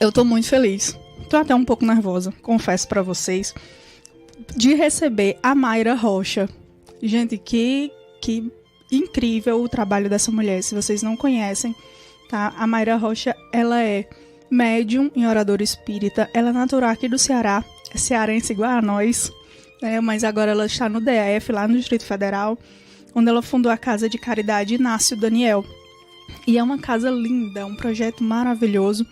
Eu tô muito feliz. Tô até um pouco nervosa, confesso pra vocês, de receber a Mayra Rocha. Gente, que incrível o trabalho dessa mulher. Se vocês não conhecem, tá? A Mayra Rocha, ela é médium e oradora espírita. Ela é natural aqui do Ceará, é cearense igual a nós, né? Mas agora ela está no DF, lá no Distrito Federal, onde ela fundou a Casa de Caridade Inácio Daniel. E é uma casa linda, um projeto maravilhoso,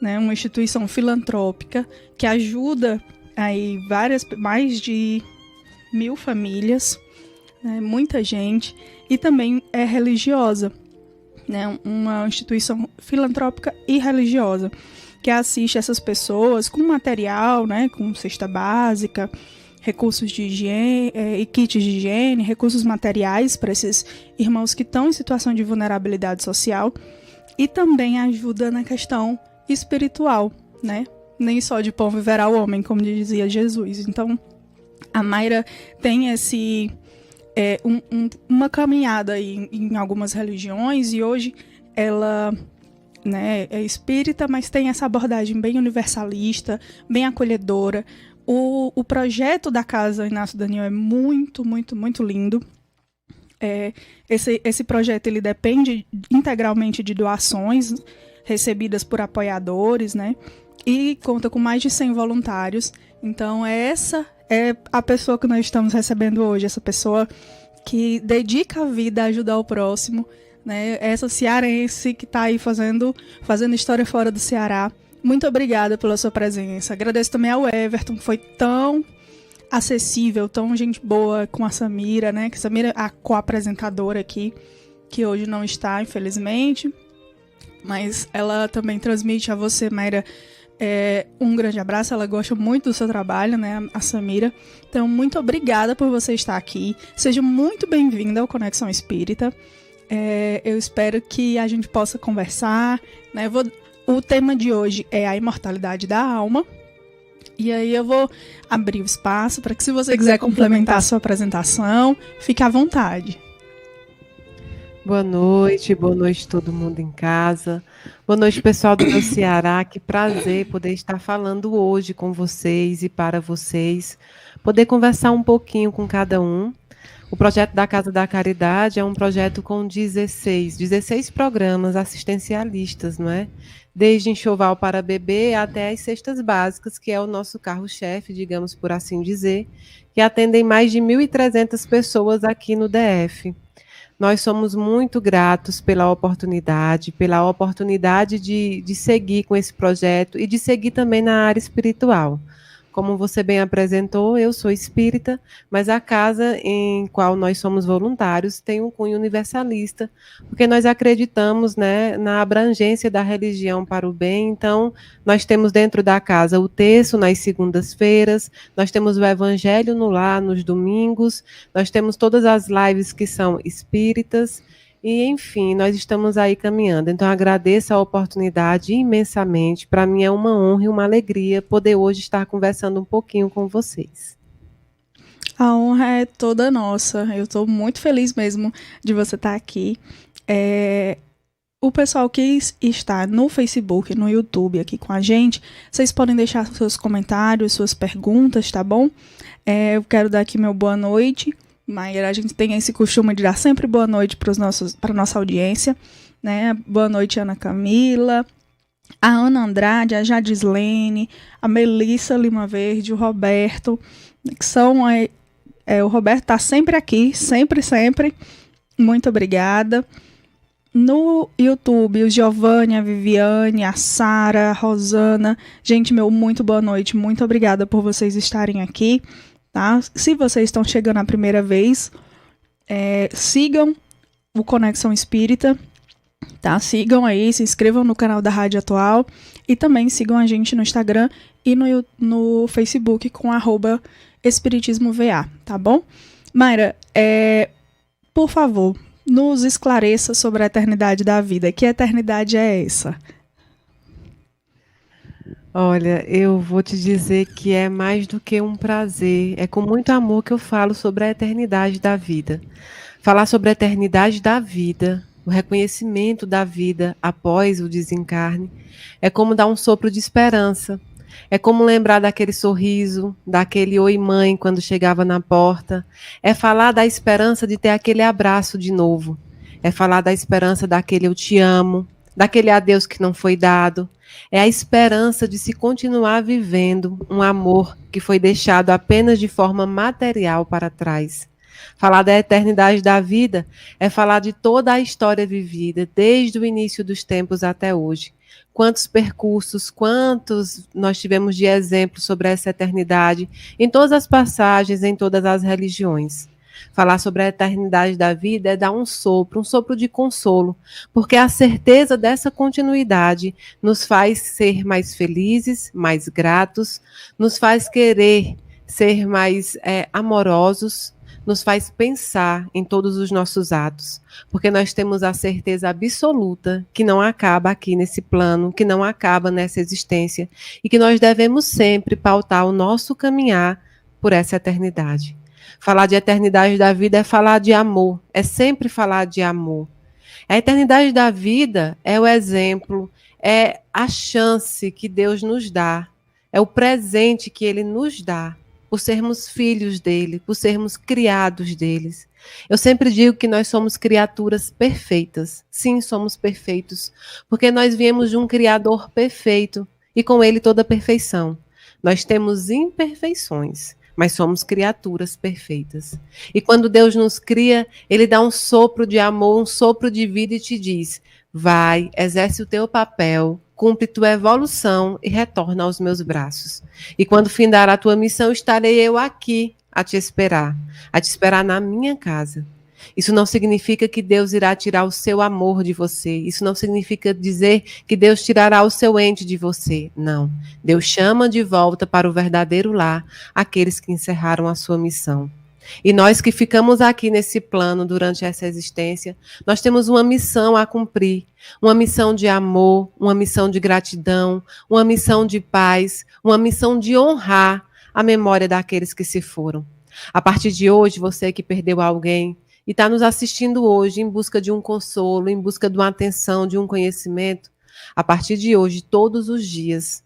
né? Uma instituição filantrópica que ajuda aí mais de 1.000 famílias, né? Muita gente, e também é religiosa, né? Uma instituição filantrópica e religiosa que assiste essas pessoas com material, né? Com cesta básica, recursos de higiene, e kits de higiene, recursos materiais para esses irmãos que estão em situação de vulnerabilidade social, e também ajuda na questão espiritual, né? Nem só de pão viverá o homem, como dizia Jesus. Então, a Mayra tem uma caminhada aí em algumas religiões, e hoje ela, né, é espírita, mas tem essa abordagem bem universalista, bem acolhedora. O projeto da Casa Inácio Daniel é muito, muito, muito lindo. Esse projeto ele depende integralmente de doações recebidas por apoiadores, né? E conta com mais de 100 voluntários. Então, essa é a pessoa que nós estamos recebendo hoje, essa pessoa que dedica a vida a ajudar o próximo, né? Essa cearense que está aí fazendo história fora do Ceará. Muito obrigada pela sua presença. Agradeço também ao Everton, foi tão acessível, tão gente boa com a Samira, né? Que a Samira é a co-apresentadora aqui, que hoje não está, infelizmente. Mas ela também transmite a você, Mayra, um grande abraço. Ela gosta muito do seu trabalho, né, a Samira. Então, muito obrigada por você estar aqui. Seja muito bem-vinda ao Conexão Espírita. Eu espero que a gente possa conversar, né? O tema de hoje é a imortalidade da alma. E aí eu vou abrir o espaço para que, se você quiser complementar a sua apresentação, fique à vontade. Boa noite todo mundo em casa. Boa noite, pessoal do meu Ceará. Que prazer poder estar falando hoje com vocês e para vocês. Poder conversar um pouquinho com cada um. O projeto da Casa da Caridade é um projeto com 16 programas assistencialistas, não é? Desde enxoval para bebê até as cestas básicas, que é o nosso carro-chefe, digamos por assim dizer, que atendem mais de 1.300 pessoas aqui no DF. Nós somos muito gratos pela oportunidade de seguir com esse projeto e de seguir também na área espiritual. Como você bem apresentou, eu sou espírita, mas a casa em qual nós somos voluntários tem um cunho universalista, porque nós acreditamos, né, na abrangência da religião para o bem. Então, nós temos dentro da casa o terço nas segundas-feiras, nós temos o evangelho no lar nos domingos, nós temos todas as lives que são espíritas, e, enfim, nós estamos aí caminhando. Então, agradeço a oportunidade imensamente. Para mim é uma honra e uma alegria poder hoje estar conversando um pouquinho com vocês. A honra é toda nossa. Eu estou muito feliz mesmo de você estar aqui. O pessoal que está no Facebook, no YouTube aqui com a gente, vocês podem deixar seus comentários, suas perguntas, tá bom? Eu quero dar aqui meu boa noite. Mayra, a gente tem esse costume de dar sempre boa noite para a nossa audiência, né? Boa noite, Ana Camila, a Ana Andrade, a Jadislene, a Melissa Lima Verde, o Roberto, que são... o Roberto está sempre aqui, sempre. Muito obrigada. No YouTube, o Giovanni, a Viviane, a Sara, a Rosana. Gente, muito boa noite, muito obrigada por vocês estarem aqui. Tá? Se vocês estão chegando a primeira vez, sigam o Conexão Espírita, tá? Sigam aí, se inscrevam no canal da Rádio Atual e também sigam a gente no Instagram e no Facebook com @espiritismoVA, tá bom? Mayra, por favor, nos esclareça sobre a eternidade da vida. Que eternidade é essa? Olha, eu vou te dizer que é mais do que um prazer, é com muito amor que eu falo sobre a eternidade da vida. Falar sobre a eternidade da vida, o reconhecimento da vida após o desencarne, é como dar um sopro de esperança. É como lembrar daquele sorriso, daquele oi mãe quando chegava na porta. É falar da esperança de ter aquele abraço de novo. É falar da esperança daquele eu te amo, daquele adeus que não foi dado. É a esperança de se continuar vivendo um amor que foi deixado apenas de forma material para trás. Falar da eternidade da vida é falar de toda a história vivida, desde o início dos tempos até hoje. Quantos percursos, quantos nós tivemos de exemplos sobre essa eternidade, em todas as passagens, em todas as religiões. Falar sobre a eternidade da vida é dar um sopro de consolo, porque a certeza dessa continuidade nos faz ser mais felizes, mais gratos, nos faz querer ser mais amorosos, nos faz pensar em todos os nossos atos, porque nós temos a certeza absoluta que não acaba aqui nesse plano, que não acaba nessa existência, e que nós devemos sempre pautar o nosso caminhar por essa eternidade. Falar de eternidade da vida é falar de amor, é sempre falar de amor. A eternidade da vida é o exemplo, é a chance que Deus nos dá, é o presente que Ele nos dá, por sermos filhos dele, por sermos criados deles. Eu sempre digo que nós somos criaturas perfeitas. Sim, somos perfeitos, porque nós viemos de um Criador perfeito e com ele toda a perfeição. Nós temos imperfeições, mas somos criaturas perfeitas. E quando Deus nos cria, ele dá um sopro de amor, um sopro de vida e te diz: vai, exerce o teu papel, cumpre tua evolução e retorna aos meus braços. E quando findar a tua missão, estarei eu aqui a te esperar na minha casa. Isso não significa que Deus irá tirar o seu amor de você. Isso não significa dizer que Deus tirará o seu ente de você. Não. Deus chama de volta para o verdadeiro lar aqueles que encerraram a sua missão. E nós que ficamos aqui nesse plano durante essa existência, nós temos uma missão a cumprir, uma missão de amor, uma missão de gratidão, uma missão de paz, uma missão de honrar a memória daqueles que se foram. A partir de hoje, você que perdeu alguém e está nos assistindo hoje em busca de um consolo, em busca de uma atenção, de um conhecimento, a partir de hoje, todos os dias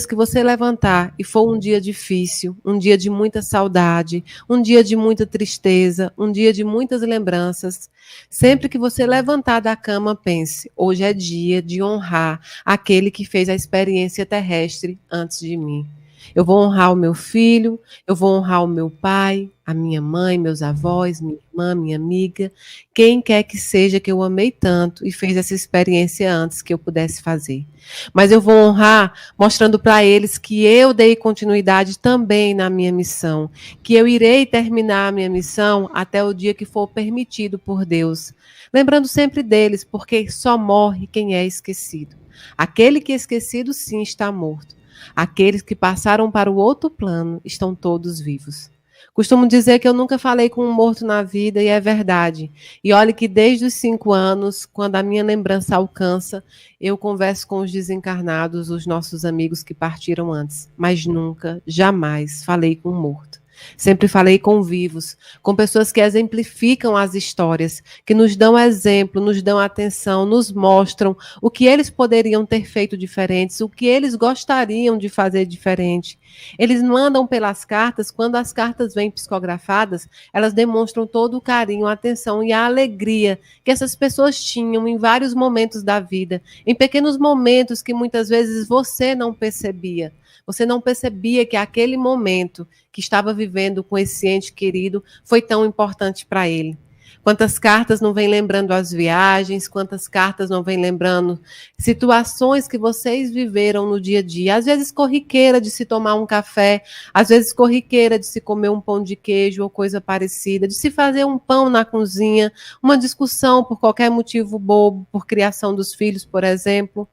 que você levantar e for um dia difícil, um dia de muita saudade, um dia de muita tristeza, um dia de muitas lembranças, sempre que você levantar da cama, pense: hoje é dia de honrar aquele que fez a experiência terrestre antes de mim. Eu vou honrar o meu filho, eu vou honrar o meu pai, a minha mãe, meus avós, minha irmã, minha amiga, quem quer que seja que eu amei tanto e fez essa experiência antes que eu pudesse fazer. Mas eu vou honrar mostrando para eles que eu dei continuidade também na minha missão, que eu irei terminar a minha missão até o dia que for permitido por Deus. Lembrando sempre deles, porque só morre quem é esquecido. Aquele que é esquecido, sim, está morto. Aqueles que passaram para o outro plano estão todos vivos. Costumo dizer que eu nunca falei com um morto na vida, e é verdade. E olhe que desde os 5 anos, quando a minha lembrança alcança, eu converso com os desencarnados, os nossos amigos que partiram antes. Mas nunca, jamais falei com um morto. Sempre falei com vivos, com pessoas que exemplificam as histórias, que nos dão exemplo, nos dão atenção, nos mostram o que eles poderiam ter feito diferentes, o que eles gostariam de fazer diferente. Eles mandam pelas cartas, quando as cartas vêm psicografadas, elas demonstram todo o carinho, a atenção e a alegria que essas pessoas tinham em vários momentos da vida, em pequenos momentos que muitas vezes você não percebia. Você não percebia que aquele momento que estava vivendo com esse ente querido foi tão importante para ele. Quantas cartas não vem lembrando as viagens, quantas cartas não vem lembrando situações que vocês viveram no dia a dia. Às vezes corriqueira de se tomar um café, às vezes corriqueira de se comer um pão de queijo ou coisa parecida, de se fazer um pão na cozinha, uma discussão por qualquer motivo bobo, por criação dos filhos, por exemplo.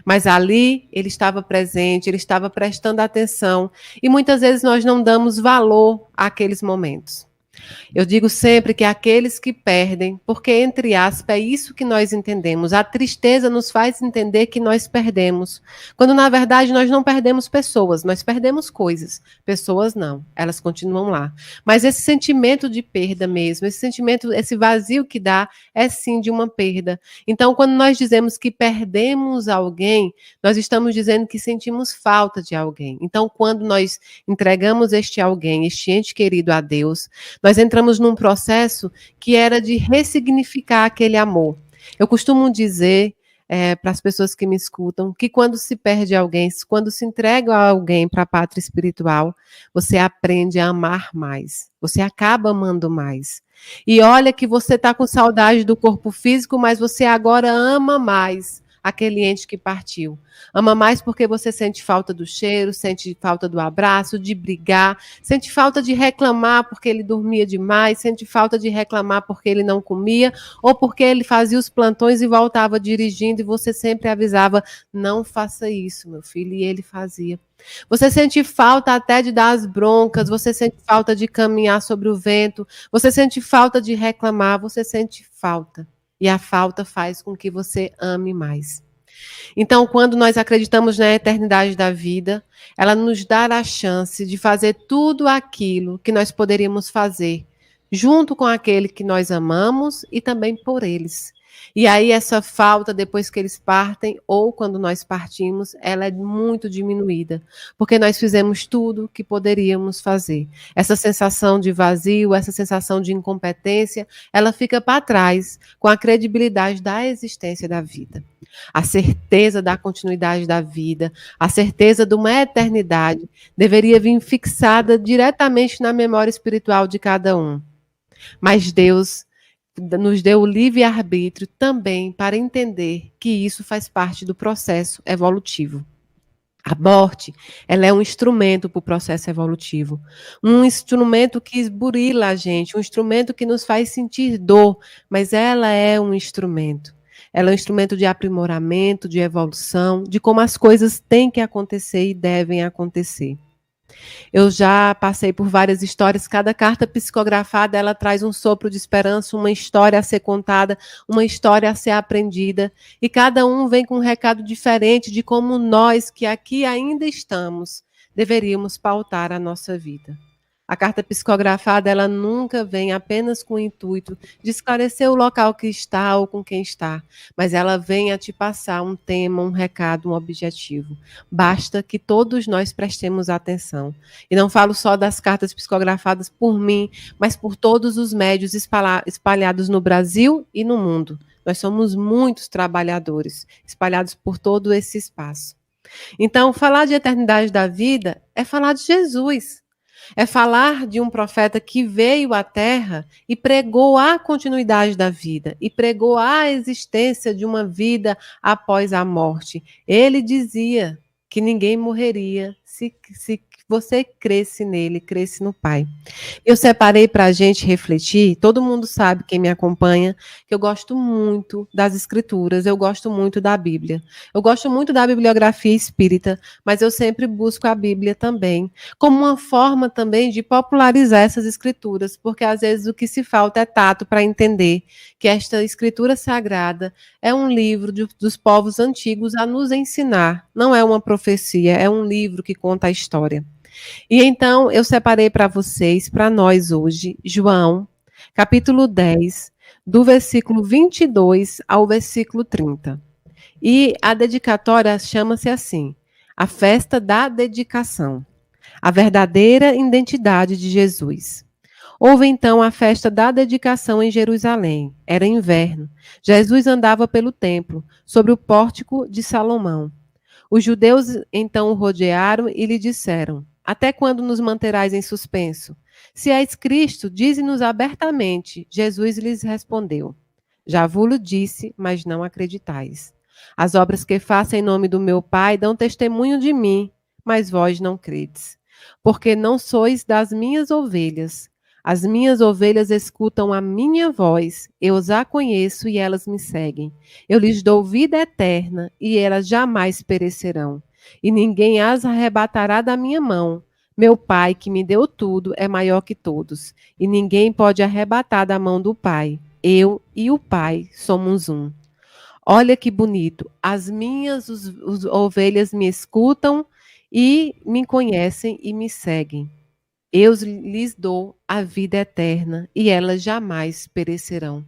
Mas ali ele estava presente, ele estava prestando atenção. E muitas vezes nós não damos valor àqueles momentos. Eu digo sempre que aqueles que perdem, porque, entre aspas, é isso que nós entendemos. A tristeza nos faz entender que nós perdemos. Quando, na verdade, nós não perdemos pessoas, nós perdemos coisas. Pessoas não, elas continuam lá. Mas esse sentimento de perda mesmo, esse sentimento, esse vazio que dá, é sim de uma perda. Então, quando nós dizemos que perdemos alguém, nós estamos dizendo que sentimos falta de alguém. Então, quando nós entregamos este alguém, este ente querido a Deus, nós entramos num processo que era de ressignificar aquele amor. Eu costumo dizer para as pessoas que me escutam que quando se perde alguém, quando se entrega alguém para a pátria espiritual, você aprende a amar mais. Você acaba amando mais. E olha que você está com saudade do corpo físico, mas você agora ama mais aquele ente que partiu. Ama mais porque você sente falta do cheiro, sente falta do abraço, de brigar, sente falta de reclamar porque ele dormia demais, sente falta de reclamar porque ele não comia, ou porque ele fazia os plantões e voltava dirigindo e você sempre avisava, não faça isso, meu filho, e ele fazia. Você sente falta até de dar as broncas, você sente falta de caminhar sobre o vento, você sente falta de reclamar, você sente falta. E a falta faz com que você ame mais. Então, quando nós acreditamos na eternidade da vida, ela nos dá a chance de fazer tudo aquilo que nós poderíamos fazer, junto com aquele que nós amamos e também por eles. E aí essa falta, depois que eles partem, ou quando nós partimos, ela é muito diminuída, porque nós fizemos tudo que poderíamos fazer. Essa sensação de vazio, essa sensação de incompetência, ela fica para trás com a credibilidade da existência da vida. A certeza da continuidade da vida, a certeza de uma eternidade, deveria vir fixada diretamente na memória espiritual de cada um. Mas Deus nos deu o livre-arbítrio também para entender que isso faz parte do processo evolutivo. A morte, ela é um instrumento para o processo evolutivo, um instrumento que esburila a gente, um instrumento que nos faz sentir dor, mas ela é um instrumento. Ela é um instrumento de aprimoramento, de evolução, de como as coisas têm que acontecer e devem acontecer. Eu já passei por várias histórias, cada carta psicografada, ela traz um sopro de esperança, uma história a ser contada, uma história a ser aprendida, e cada um vem com um recado diferente de como nós, que aqui ainda estamos, deveríamos pautar a nossa vida. A carta psicografada, ela nunca vem apenas com o intuito de esclarecer o local que está ou com quem está, mas ela vem a te passar um tema, um recado, um objetivo. Basta que todos nós prestemos atenção. E não falo só das cartas psicografadas por mim, mas por todos os médios espalhados no Brasil e no mundo. Nós somos muitos trabalhadores espalhados por todo esse espaço. Então, falar de eternidade da vida é falar de Jesus. É falar de um profeta que veio à Terra e pregou a continuidade da vida, e pregou a existência de uma vida após a morte. Ele dizia que ninguém morreria se você cresce nele, cresce no Pai. Eu separei para a gente refletir, todo mundo sabe, quem me acompanha, que eu gosto muito das escrituras, eu gosto muito da Bíblia. Eu gosto muito da bibliografia espírita, mas eu sempre busco a Bíblia também, como uma forma também de popularizar essas escrituras, porque às vezes o que se falta é tato para entender que esta escritura sagrada é um livro dos povos antigos a nos ensinar, não é uma profecia, é um livro que conta a história. E então eu separei para vocês, para nós hoje, João, capítulo 10, do versículo 22 ao versículo 30. E a dedicatória chama-se assim: a festa da dedicação, a verdadeira identidade de Jesus. Houve então a festa da dedicação em Jerusalém. Era inverno. Jesus andava pelo templo, sobre o pórtico de Salomão. Os judeus então o rodearam e lhe disseram: até quando nos manterás em suspenso? Se és Cristo, dize-nos abertamente. Jesus lhes respondeu: já vos disse, mas não acreditais. As obras que faço em nome do meu Pai dão testemunho de mim, mas vós não credes. Porque não sois das minhas ovelhas. As minhas ovelhas escutam a minha voz, eu as conheço e elas me seguem. Eu lhes dou vida eterna e elas jamais perecerão. E ninguém as arrebatará da minha mão. Meu Pai, que me deu tudo, é maior que todos, e ninguém pode arrebatar da mão do Pai. Eu e o Pai somos um. Olha que bonito. As minhas os ovelhas me escutam e me conhecem e me seguem. Eu lhes dou a vida eterna e elas jamais perecerão.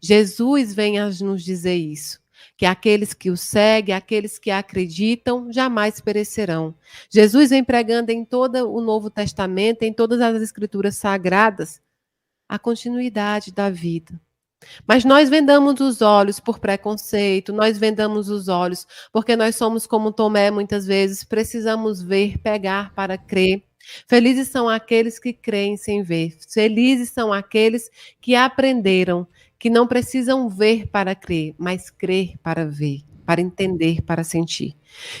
Jesus vem a nos dizer isso, que aqueles que o seguem, aqueles que acreditam, jamais perecerão. Jesus vem pregando em todo o Novo Testamento, em todas as Escrituras Sagradas, a continuidade da vida. Mas nós vendamos os olhos por preconceito, nós vendamos os olhos porque nós somos como Tomé muitas vezes, precisamos ver, pegar para crer. Felizes são aqueles que creem sem ver. Felizes são aqueles que aprenderam que não precisam ver para crer, mas crer para ver, para entender, para sentir.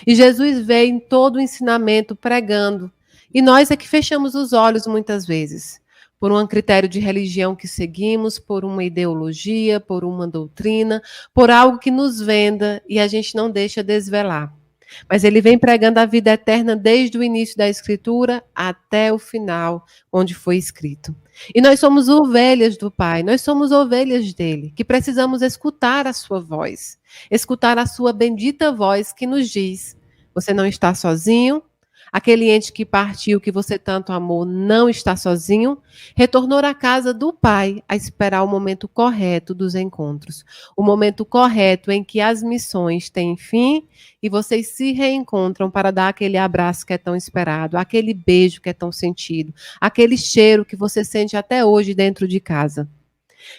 E Jesus veio em todo o ensinamento pregando. E nós é que fechamos os olhos muitas vezes por um critério de religião que seguimos, por uma ideologia, por uma doutrina, por algo que nos venda e a gente não deixa desvelar. Mas ele vem pregando a vida eterna desde o início da Escritura até o final, onde foi escrito. E nós somos ovelhas do Pai, nós somos ovelhas dele, que precisamos escutar a sua voz, escutar a sua bendita voz que nos diz: você não está sozinho. Aquele ente que partiu, que você tanto amou, não está sozinho. Retornou à casa do Pai a esperar o momento correto dos encontros. O momento correto em que as missões têm fim e vocês se reencontram para dar aquele abraço que é tão esperado, aquele beijo que é tão sentido, aquele cheiro que você sente até hoje dentro de casa.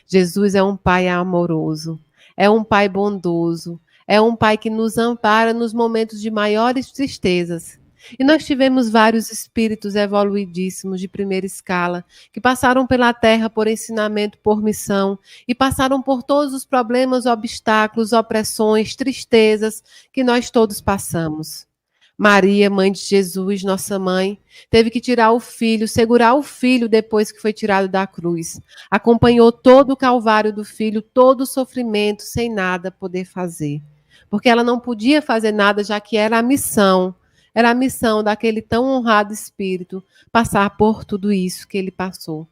Jesus é um Pai amoroso, é um Pai bondoso, é um Pai que nos ampara nos momentos de maiores tristezas. E nós tivemos vários espíritos evoluidíssimos de primeira escala, que passaram pela Terra por ensinamento, por missão, e passaram por todos os problemas, obstáculos, opressões, tristezas que nós todos passamos. Maria, mãe de Jesus, nossa mãe, teve que tirar o filho, segurar o filho depois que foi tirado da cruz. Acompanhou todo o calvário do filho, todo o sofrimento, sem nada poder fazer. Porque ela não podia fazer nada, já que era a missão. Era a missão daquele tão honrado espírito passar por tudo isso que ele passou.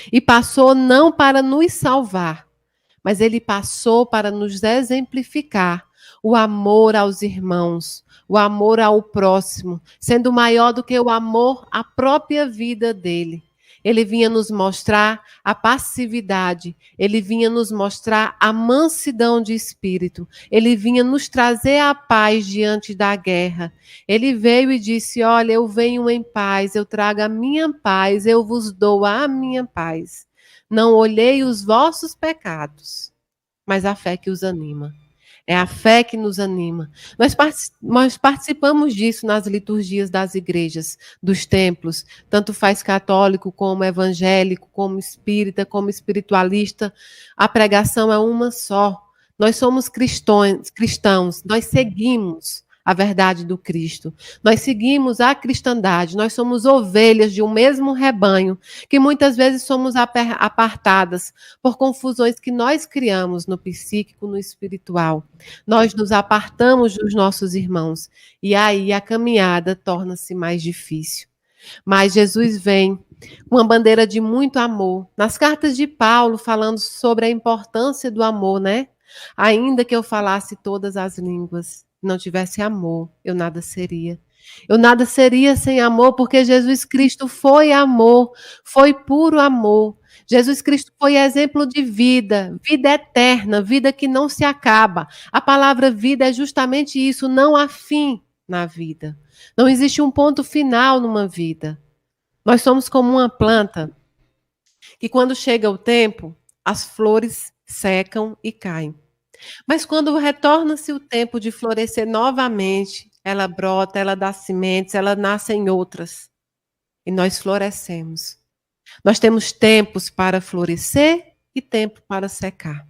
E passou não para nos salvar, mas ele passou para nos exemplificar o amor aos irmãos, o amor ao próximo, sendo maior do que o amor à própria vida dele. Ele vinha nos mostrar a passividade, ele vinha nos mostrar a mansidão de espírito, ele vinha nos trazer a paz diante da guerra. Ele veio e disse: olha, eu venho em paz, eu trago a minha paz, eu vos dou a minha paz. Não olhei os vossos pecados, mas a fé que os anima. É a fé que nos anima. Nós participamos disso nas liturgias das igrejas, dos templos, tanto faz católico como evangélico, como espírita, como espiritualista. A pregação é uma só. Nós somos cristãos, nós seguimos a verdade do Cristo. Nós seguimos a cristandade, nós somos ovelhas de um mesmo rebanho, que muitas vezes somos apartadas por confusões que nós criamos no psíquico, no espiritual. Nós nos apartamos dos nossos irmãos e aí a caminhada torna-se mais difícil. Mas Jesus vem com uma bandeira de muito amor. Nas cartas de Paulo, falando sobre a importância do amor, né? Ainda que eu falasse todas as línguas, não tivesse amor, eu nada seria. Eu nada seria sem amor, porque Jesus Cristo foi amor, foi puro amor. Jesus Cristo foi exemplo de vida, vida eterna, vida que não se acaba. A palavra vida é justamente isso, não há fim na vida. Não existe um ponto final numa vida. Nós somos como uma planta que quando chega o tempo, as flores secam e caem. Mas quando retorna-se o tempo de florescer novamente, ela brota, ela dá sementes, ela nasce em outras. E nós florescemos. Nós temos tempos para florescer e tempo para secar.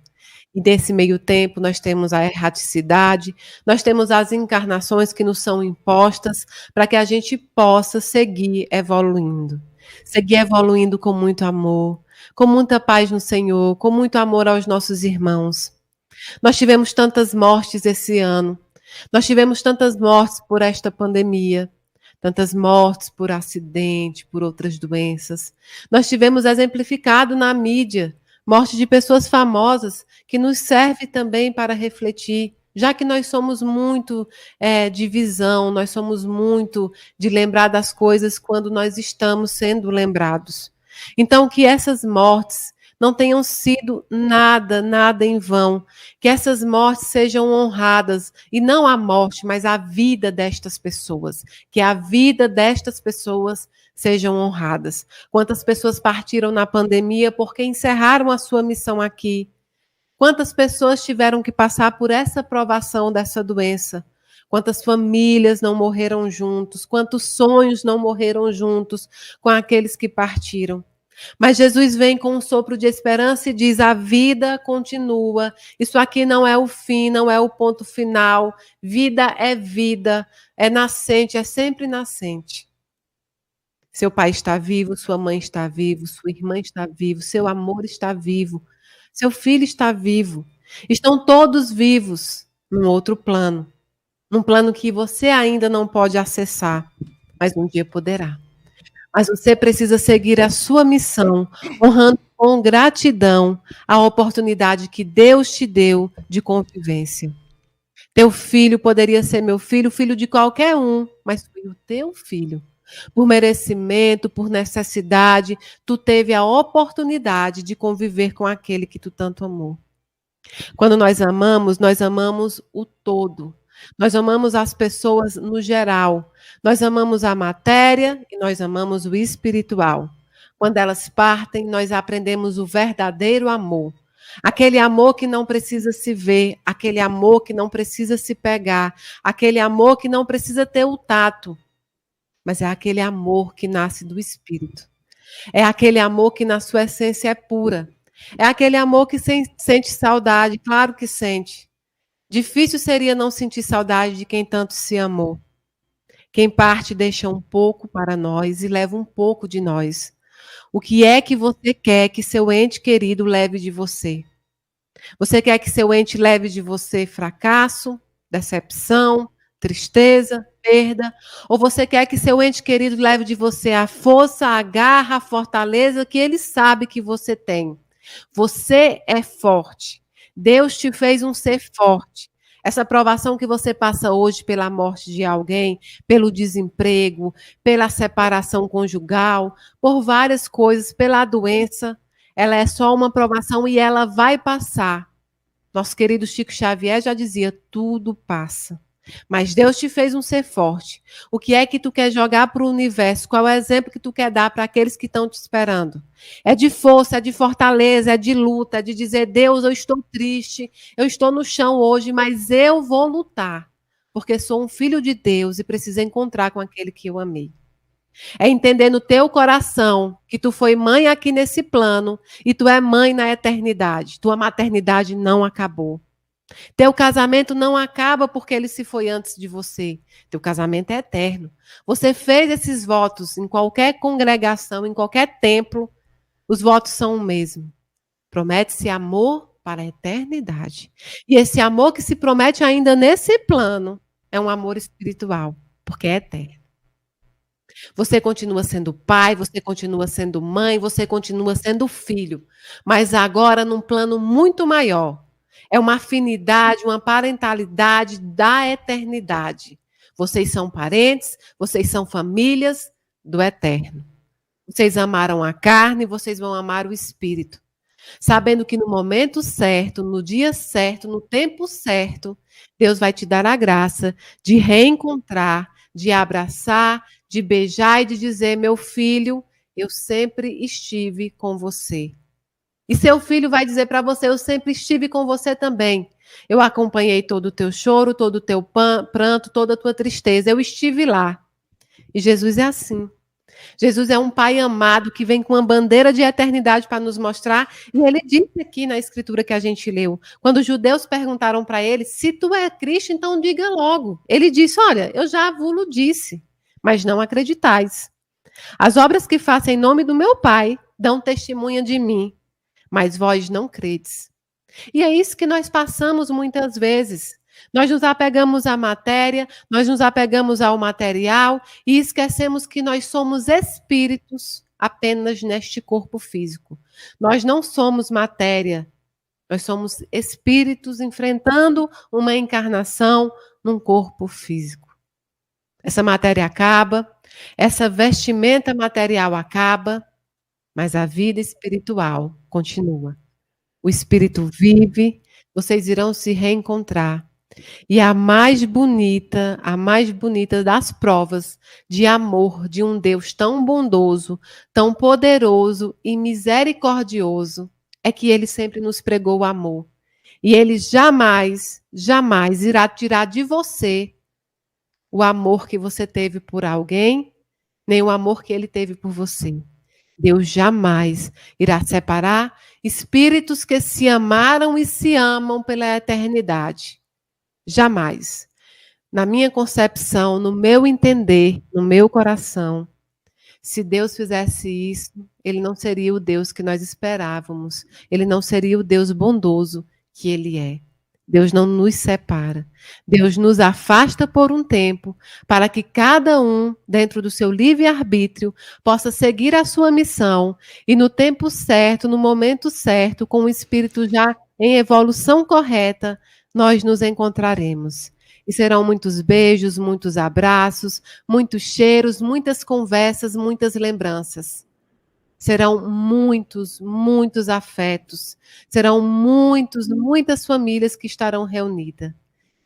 E nesse meio tempo nós temos a erraticidade, nós temos as encarnações que nos são impostas para que a gente possa seguir evoluindo. Seguir evoluindo com muito amor, com muita paz no Senhor, com muito amor aos nossos irmãos. Nós tivemos tantas mortes esse ano. Nós tivemos tantas mortes por esta pandemia. tantas mortes por acidente, por outras doenças. Nós tivemos exemplificado na mídia morte de pessoas famosas, que nos serve também para refletir, já que nós somos muito de visão, nós somos muito de lembrar das coisas quando nós estamos sendo lembrados. Então, que essas mortes não tenham sido nada em vão, que essas mortes sejam honradas, e não a morte, mas a vida destas pessoas, que a vida destas pessoas sejam honradas. Quantas pessoas partiram na pandemia porque encerraram a sua missão aqui? Quantas pessoas tiveram que passar por essa provação dessa doença? Quantas famílias não morreram juntos? Quantos sonhos não morreram juntos com aqueles que partiram? Mas Jesus vem com um sopro de esperança e diz: a vida continua. Isso aqui não é o fim, não é o ponto final. Vida, é nascente, é sempre nascente. Seu pai está vivo, sua mãe está vivo, sua irmã está vivo, seu amor está vivo, seu filho está vivo. Estão todos vivos num outro plano, num plano que você ainda não pode acessar, mas um dia poderá. Mas você precisa seguir a sua missão, honrando com gratidão a oportunidade que Deus te deu de convivência. Teu filho poderia ser meu filho, filho de qualquer um, mas foi o teu filho. Por merecimento, por necessidade, tu teve a oportunidade de conviver com aquele que tu tanto amou. Quando nós amamos o todo. Nós amamos as pessoas no geral. Nós amamos a matéria e nós amamos o espiritual. Quando elas partem, nós aprendemos o verdadeiro amor. Aquele amor que não precisa se ver, aquele amor que não precisa se pegar, aquele amor que não precisa ter o tato, mas é aquele amor que nasce do Espírito. É aquele amor que na sua essência é pura. É aquele amor que sente saudade, claro que sente. Difícil seria não sentir saudade de quem tanto se amou. Quem parte deixa um pouco para nós e leva um pouco de nós. O que é que você quer que seu ente querido leve de você? Você quer que seu ente leve de você fracasso, decepção, tristeza, perda? Ou você quer que seu ente querido leve de você a força, a garra, a fortaleza que ele sabe que você tem? Você é forte. Deus te fez um ser forte. Essa provação que você passa hoje pela morte de alguém, pelo desemprego, pela separação conjugal, por várias coisas, pela doença, ela é só uma provação e ela vai passar. Nosso querido Chico Xavier já dizia: tudo passa. Mas Deus te fez um ser forte. O que é que tu quer jogar para o universo? Qual é o exemplo que tu quer dar para aqueles que estão te esperando? É de força, é de fortaleza, é de luta, é de dizer: Deus, eu estou triste, eu estou no chão hoje, mas eu vou lutar, porque sou um filho de Deus e preciso encontrar com aquele que eu amei. É entender no teu coração que tu foi mãe aqui nesse plano e tu é mãe na eternidade. Tua maternidade não acabou. Teu casamento não acaba porque ele se foi antes de você. Teu casamento é eterno. Você fez esses votos em qualquer congregação, em qualquer templo, os votos são o mesmo. Promete-se amor para a eternidade. E esse amor que se promete ainda nesse plano é um amor espiritual, porque é eterno. Você continua sendo pai, você continua sendo mãe, você continua sendo filho, mas agora num plano muito maior. É uma afinidade, uma parentalidade da eternidade. Vocês são parentes, vocês são famílias do eterno. Vocês amaram a carne, vocês vão amar o espírito. Sabendo que no momento certo, no dia certo, no tempo certo, Deus vai te dar a graça de reencontrar, de abraçar, de beijar e de dizer: meu filho, eu sempre estive com você. E seu filho vai dizer para você: eu sempre estive com você também. Eu acompanhei todo o teu choro, todo o teu pranto, toda a tua tristeza. Eu estive lá. E Jesus é assim. Jesus é um pai amado que vem com uma bandeira de eternidade para nos mostrar. E ele disse aqui na escritura que a gente leu, quando os judeus perguntaram para ele: se tu é Cristo, então diga logo. Ele disse: olha, eu já vos disse, mas não acreditais. As obras que faço em nome do meu Pai dão testemunha de mim, mas vós não credes. E é isso que nós passamos muitas vezes. Nós nos apegamos à matéria, nós nos apegamos ao material e esquecemos que nós somos espíritos apenas neste corpo físico. Nós não somos matéria, nós somos espíritos enfrentando uma encarnação num corpo físico. Essa matéria acaba, essa vestimenta material acaba, mas a vida espiritual continua. O espírito vive, vocês irão se reencontrar. E a mais bonita das provas de amor de um Deus tão bondoso, tão poderoso e misericordioso, é que ele sempre nos pregou o amor. E ele jamais, jamais irá tirar de você o amor que você teve por alguém, nem o amor que ele teve por você. Deus jamais irá separar espíritos que se amaram e se amam pela eternidade. Jamais. Na minha concepção, no meu entender, no meu coração, se Deus fizesse isso, ele não seria o Deus que nós esperávamos. Ele não seria o Deus bondoso que ele é. Deus não nos separa. Deus nos afasta por um tempo, para que cada um, dentro do seu livre-arbítrio, possa seguir a sua missão e no tempo certo, no momento certo, com o espírito já em evolução correta, nós nos encontraremos. E serão muitos beijos, muitos abraços, muitos cheiros, muitas conversas, muitas lembranças. Serão muitos, muitos afetos. Serão muitas famílias que estarão reunidas.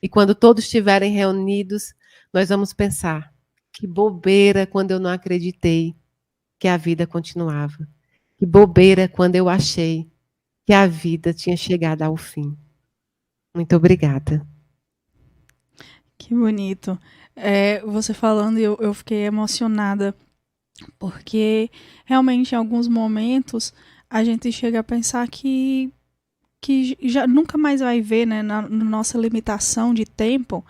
E quando todos estiverem reunidos, nós vamos pensar: que bobeira quando eu não acreditei que a vida continuava. Que bobeira quando eu achei que a vida tinha chegado ao fim. Muito obrigada. Que bonito. Você falando, eu fiquei emocionada, porque realmente em alguns momentos a gente chega a pensar que já nunca mais vai ver, né, na nossa limitação de tempo,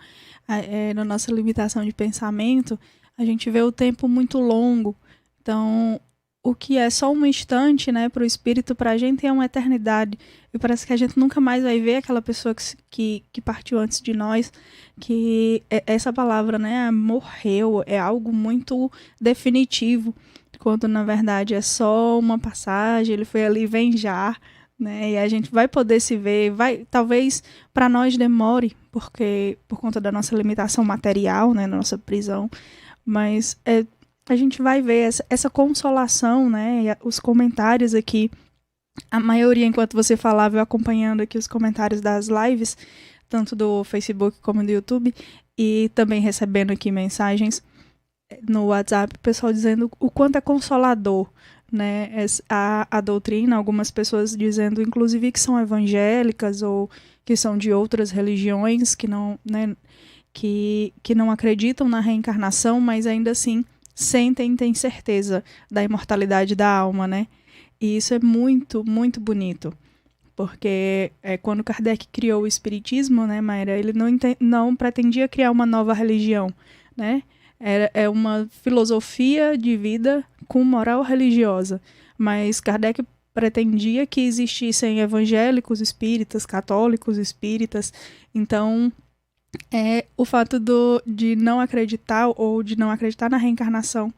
na nossa limitação de pensamento, a gente vê o tempo muito longo. Então, o que é só um instante, né, para o espírito, para a gente é uma eternidade. E parece que a gente nunca mais vai ver aquela pessoa que partiu antes de nós, que essa palavra, né, morreu, é algo muito definitivo, quando na verdade é só uma passagem, ele foi ali venjar, né, e a gente vai poder se ver, talvez para nós demore, porque por conta da nossa limitação material, né, nossa prisão, mas a gente vai ver essa consolação, né, e os comentários aqui, a maioria, enquanto você falava, eu acompanhando aqui os comentários das lives, tanto do Facebook como do YouTube, e também recebendo aqui mensagens no WhatsApp, o pessoal dizendo o quanto é consolador, né, a doutrina, algumas pessoas dizendo, inclusive, que são evangélicas ou que são de outras religiões, que não, né, que não acreditam na reencarnação, mas ainda assim sentem e têm certeza da imortalidade da alma, né? E isso é muito, muito bonito. Porque quando Kardec criou o Espiritismo, né, Mayra, ele não pretendia criar uma nova religião, né? É uma filosofia de vida com moral religiosa. Mas Kardec pretendia que existissem evangélicos espíritas, católicos espíritas. Então, o fato de não acreditar ou de não acreditar na reencarnação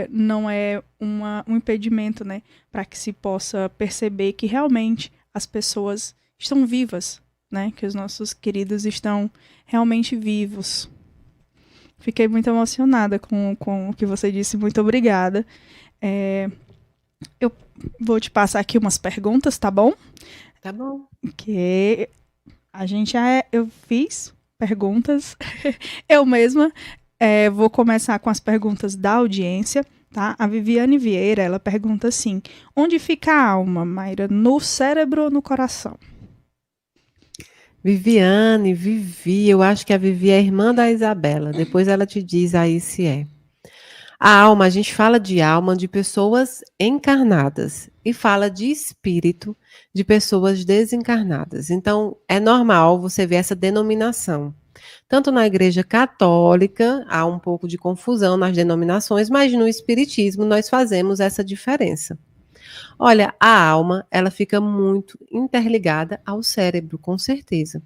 não é um impedimento, né, para que se possa perceber que realmente as pessoas estão vivas, né, que os nossos queridos estão realmente vivos. Fiquei muito emocionada com o que você disse, muito obrigada. Eu vou te passar aqui umas perguntas, tá bom? Tá bom. Que eu fiz perguntas, eu mesma. Vou começar com as perguntas da audiência, tá? A Viviane Vieira, ela pergunta assim: onde fica a alma, Mayra? No cérebro ou no coração? Viviane, Vivi, eu acho que a Vivi é irmã da Isabela. Depois ela te diz aí se é. A alma, a gente fala de alma de pessoas encarnadas e fala de espírito de pessoas desencarnadas. Então, é normal você ver essa denominação. Tanto na Igreja Católica, há um pouco de confusão nas denominações, mas no Espiritismo nós fazemos essa diferença. Olha, a alma, ela fica muito interligada ao cérebro, com certeza.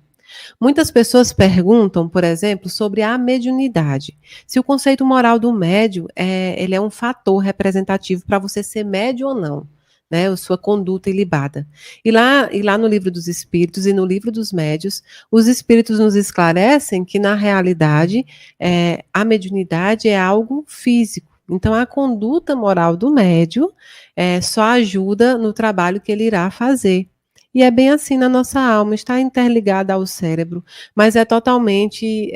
Muitas pessoas perguntam, por exemplo, sobre a mediunidade. Se o conceito moral do médium ele é um fator representativo para você ser médium ou não, né? Ou sua conduta ilibada. E lá no livro dos espíritos e no livro dos médios, os espíritos nos esclarecem que, na realidade, a mediunidade é algo físico. Então, a conduta moral do médium só ajuda no trabalho que ele irá fazer. E é bem assim na nossa alma, está interligada ao cérebro, mas é totalmente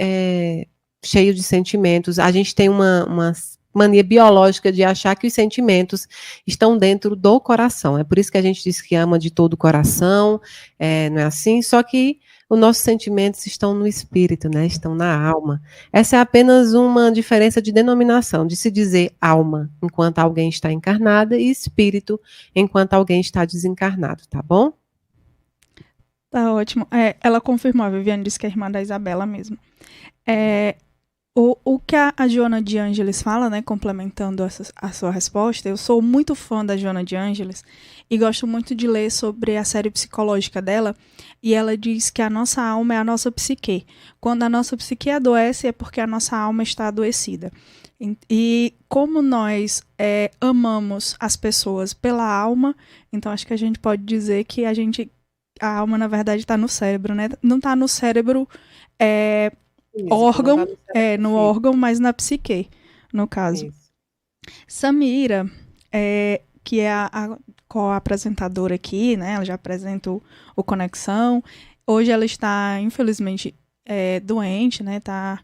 cheio de sentimentos. A gente tem uma mania biológica de achar que os sentimentos estão dentro do coração. É por isso que a gente diz que ama de todo o coração, não é assim? Só que os nossos sentimentos estão no espírito, né? Estão na alma. Essa é apenas uma diferença de denominação, de se dizer alma enquanto alguém está encarnada e espírito enquanto alguém está desencarnado, tá bom? Tá ótimo. Ela confirmou, a Viviane disse que é irmã da Isabela mesmo. O que a Joana de Ângeles fala, né, complementando a sua resposta, eu sou muito fã da Joana de Ângeles e gosto muito de ler sobre a série psicológica dela, e ela diz que a nossa alma é a nossa psique. Quando a nossa psique adoece é porque a nossa alma está adoecida. E como nós amamos as pessoas pela alma, então acho que a gente pode dizer que a alma, na verdade, está no cérebro, né? Não está no cérebro órgão, no órgão, mas na psique, no caso. Isso. Samira, que é a co-apresentadora aqui, né? Ela já apresenta o Conexão. Hoje ela está, infelizmente, doente, né? Tá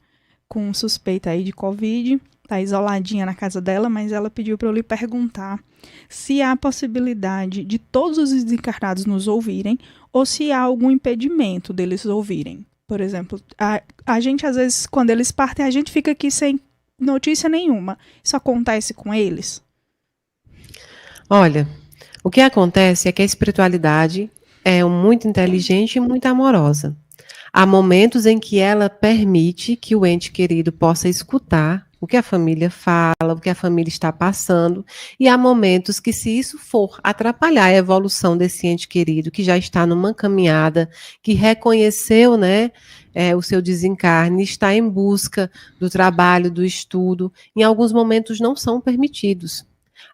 com suspeita aí de Covid. Tá isoladinha na casa dela, mas ela pediu para eu lhe perguntar se há possibilidade de todos os desencarnados nos ouvirem ou se há algum impedimento deles ouvirem. Por exemplo, a gente, às vezes, quando eles partem, a gente fica aqui sem notícia nenhuma. Isso acontece com eles? Olha, o que acontece é que a espiritualidade é muito inteligente e muito amorosa. Há momentos em que ela permite que o ente querido possa escutar o que a família fala, o que a família está passando, e há momentos que, se isso for atrapalhar a evolução desse ente querido, que já está numa caminhada, que reconheceu, né, o seu desencarne, está em busca do trabalho, do estudo, em alguns momentos não são permitidos.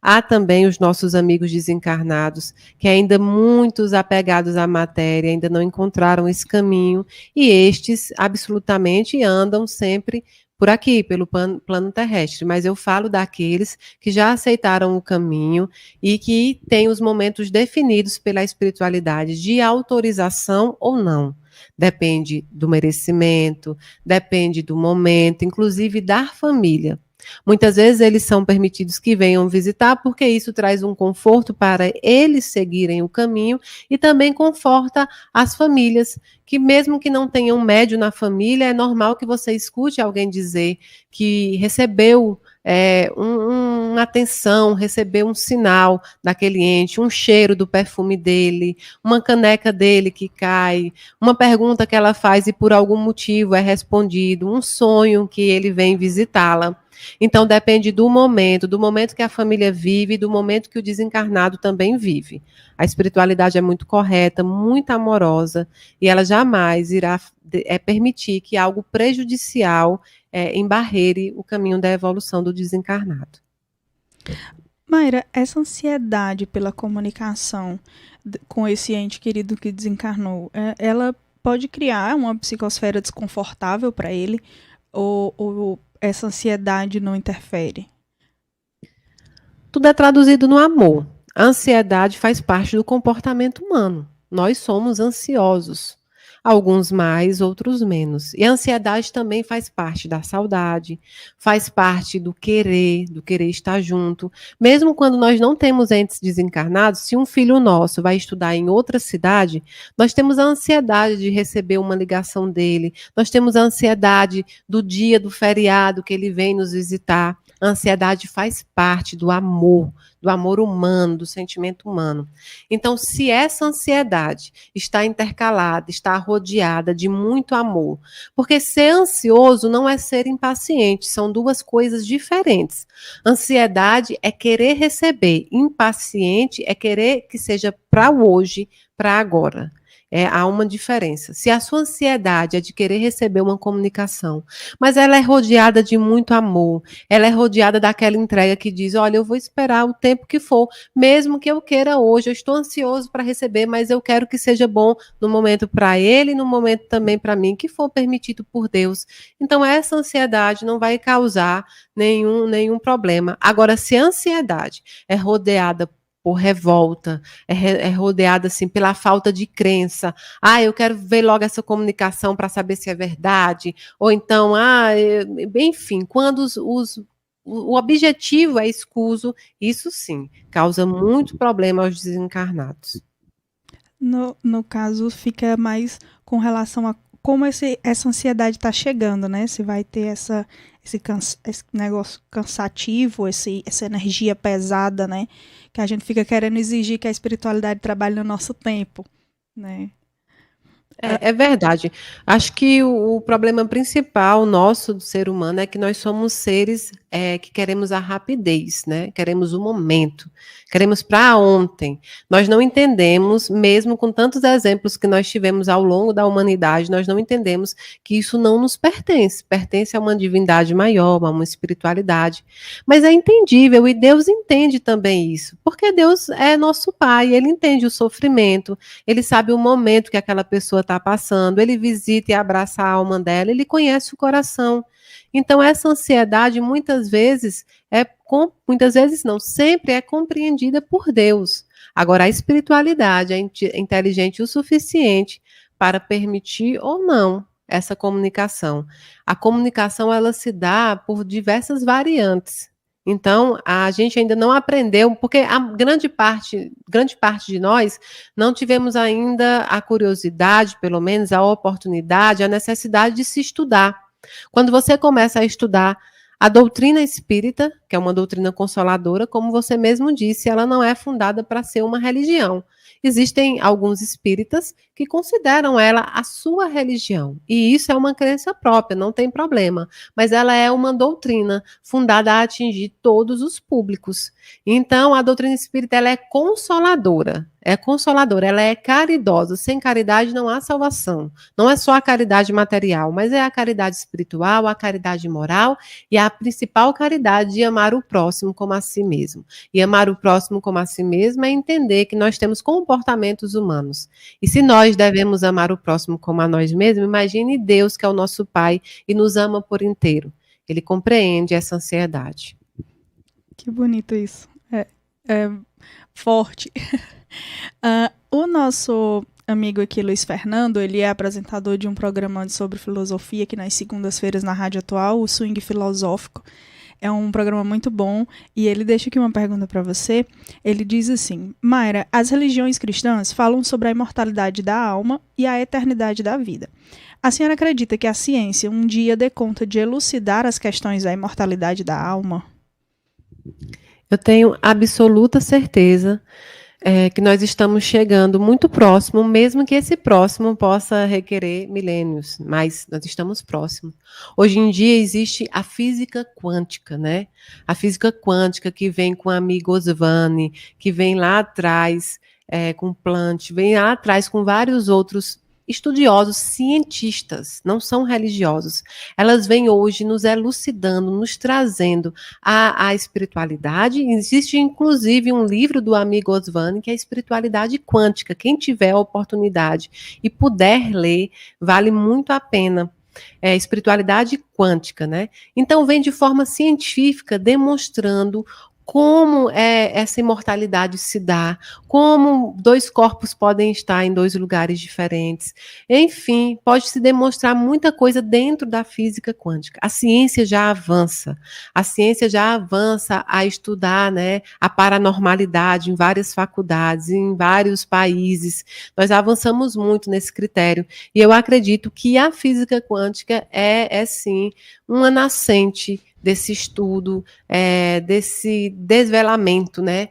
Há também os nossos amigos desencarnados, que ainda muitos apegados à matéria, ainda não encontraram esse caminho, e estes absolutamente andam sempre por aqui, pelo plano terrestre. Mas eu falo daqueles que já aceitaram o caminho e que têm os momentos definidos pela espiritualidade de autorização ou não. Depende do merecimento, depende do momento, inclusive da família. Muitas vezes eles são permitidos que venham visitar, porque isso traz um conforto para eles seguirem o caminho e também conforta as famílias, que mesmo que não tenham médio na família, é normal que você escute alguém dizer que recebeu uma atenção, recebeu um sinal daquele ente, um cheiro do perfume dele, uma caneca dele que cai, uma pergunta que ela faz e por algum motivo é respondido, um sonho que ele vem visitá-la. Então, depende do momento que a família vive, do momento que o desencarnado também vive. A espiritualidade é muito correta, muito amorosa, e ela jamais irá permitir que algo prejudicial embarreire o caminho da evolução do desencarnado. Mayra, essa ansiedade pela comunicação com esse ente querido que desencarnou, ela pode criar uma psicosfera desconfortável para ele? Ou essa ansiedade não interfere? Tudo é traduzido no amor. A ansiedade faz parte do comportamento humano. Nós somos ansiosos. Alguns mais, outros menos. E a ansiedade também faz parte da saudade, faz parte do querer estar junto. Mesmo quando nós não temos entes desencarnados, se um filho nosso vai estudar em outra cidade, nós temos a ansiedade de receber uma ligação dele, nós temos a ansiedade do dia do feriado que ele vem nos visitar. A ansiedade faz parte do amor humano, do sentimento humano. Então, se essa ansiedade está intercalada, está rodeada de muito amor, porque ser ansioso não é ser impaciente, são duas coisas diferentes. Ansiedade é querer receber, impaciente é querer que seja para hoje, para agora. há uma diferença. Se a sua ansiedade é de querer receber uma comunicação, mas ela é rodeada de muito amor, ela é rodeada daquela entrega que diz: olha, eu vou esperar o tempo que for, mesmo que eu queira hoje, eu estou ansioso para receber, mas eu quero que seja bom no momento para ele e no momento também para mim, que for permitido por Deus. Então, essa ansiedade não vai causar nenhum problema. Agora, se a ansiedade é rodeada por revolta, é rodeada assim pela falta de crença. Ah, eu quero ver logo essa comunicação para saber se é verdade. Ou então, enfim, quando o objetivo é escuso, isso sim causa muito problema aos desencarnados. No caso, fica mais com relação a como essa ansiedade está chegando, né? Se vai ter esse negócio cansativo, essa energia pesada, né? Que a gente fica querendo exigir que a espiritualidade trabalhe no nosso tempo, né? É verdade. Acho que o problema principal nosso do ser humano é que nós somos seres que queremos a rapidez, né? Queremos o momento, queremos para ontem. Nós não entendemos, mesmo com tantos exemplos que nós tivemos ao longo da humanidade, nós não entendemos que isso não nos pertence. Pertence a uma divindade maior, a uma espiritualidade. Mas é entendível e Deus entende também isso, porque Deus é nosso Pai, Ele entende o sofrimento, Ele sabe o momento que aquela pessoa está passando, Ele visita e abraça a alma dela, Ele conhece o coração. Então, essa ansiedade muitas vezes não, sempre é compreendida por Deus. Agora, a espiritualidade é inteligente o suficiente para permitir ou não essa comunicação. A comunicação, ela se dá por diversas variantes. Então, a gente ainda não aprendeu, porque a grande parte de nós não tivemos ainda a curiosidade, pelo menos a oportunidade, a necessidade de se estudar. Quando você começa a estudar a doutrina espírita, que é uma doutrina consoladora, como você mesmo disse, ela não é fundada para ser uma religião. Existem alguns espíritas que consideram ela a sua religião, e isso é uma crença própria, não tem problema, mas ela é uma doutrina fundada a atingir todos os públicos. Então, a doutrina espírita ela é consoladora, ela é caridosa. Sem caridade não há salvação. Não é só a caridade material, mas é a caridade espiritual, a caridade moral e a principal caridade de amar o próximo como a si mesmo. E amar o próximo como a si mesmo é entender que nós temos comportamentos humanos. E se nós devemos amar o próximo como a nós mesmos, imagine Deus, que é o nosso Pai, e nos ama por inteiro. Ele compreende essa ansiedade. Que bonito isso. É forte. O nosso amigo aqui, Luiz Fernando, ele é apresentador de um programa sobre filosofia aqui nas segundas-feiras na Rádio Atual, o Swing Filosófico. É um programa muito bom e ele deixa aqui uma pergunta para você. Ele diz assim: Mayra, as religiões cristãs falam sobre a imortalidade da alma e a eternidade da vida. A senhora acredita que a ciência um dia dê conta de elucidar as questões da imortalidade da alma? Eu tenho absoluta certeza que nós estamos chegando muito próximo, mesmo que esse próximo possa requerer milênios, mas nós estamos próximos. Hoje em dia existe a física quântica, né? A física quântica que vem com o amigo Osvani, que vem lá atrás com Planck, vem lá atrás com vários outros estudiosos, cientistas, não são religiosos. Elas vêm hoje nos elucidando, nos trazendo a espiritualidade. Existe, inclusive, um livro do amigo Osvani, que é a espiritualidade quântica. Quem tiver a oportunidade e puder ler, vale muito a pena. É espiritualidade quântica, né? Então, vem de forma científica, demonstrando como essa imortalidade se dá, como dois corpos podem estar em dois lugares diferentes. Enfim, pode-se demonstrar muita coisa dentro da física quântica. A ciência já avança a estudar, né, a paranormalidade em várias faculdades, em vários países. Nós avançamos muito nesse critério. E eu acredito que a física quântica é sim, uma nascente desse estudo, desse desvelamento, né?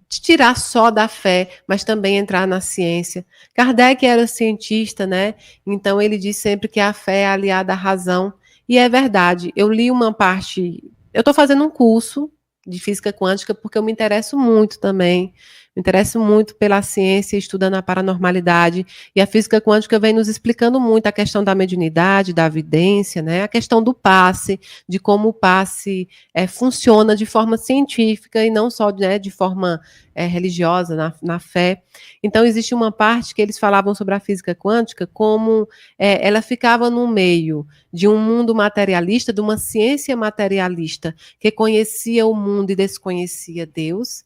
De tirar só da fé, mas também entrar na ciência. Kardec era cientista, né? Então ele diz sempre que a fé é aliada à razão, e é verdade. Eu li uma parte, eu estou fazendo um curso de física quântica porque eu me interesso muito também Me interesso muito pela ciência, estudando a paranormalidade, e a física quântica vem nos explicando muito a questão da mediunidade, da evidência, né? A questão do passe, de como o passe funciona de forma científica e não só, né, de forma religiosa, na fé. Então, existe uma parte que eles falavam sobre a física quântica como ela ficava no meio de um mundo materialista, de uma ciência materialista que conhecia o mundo e desconhecia Deus,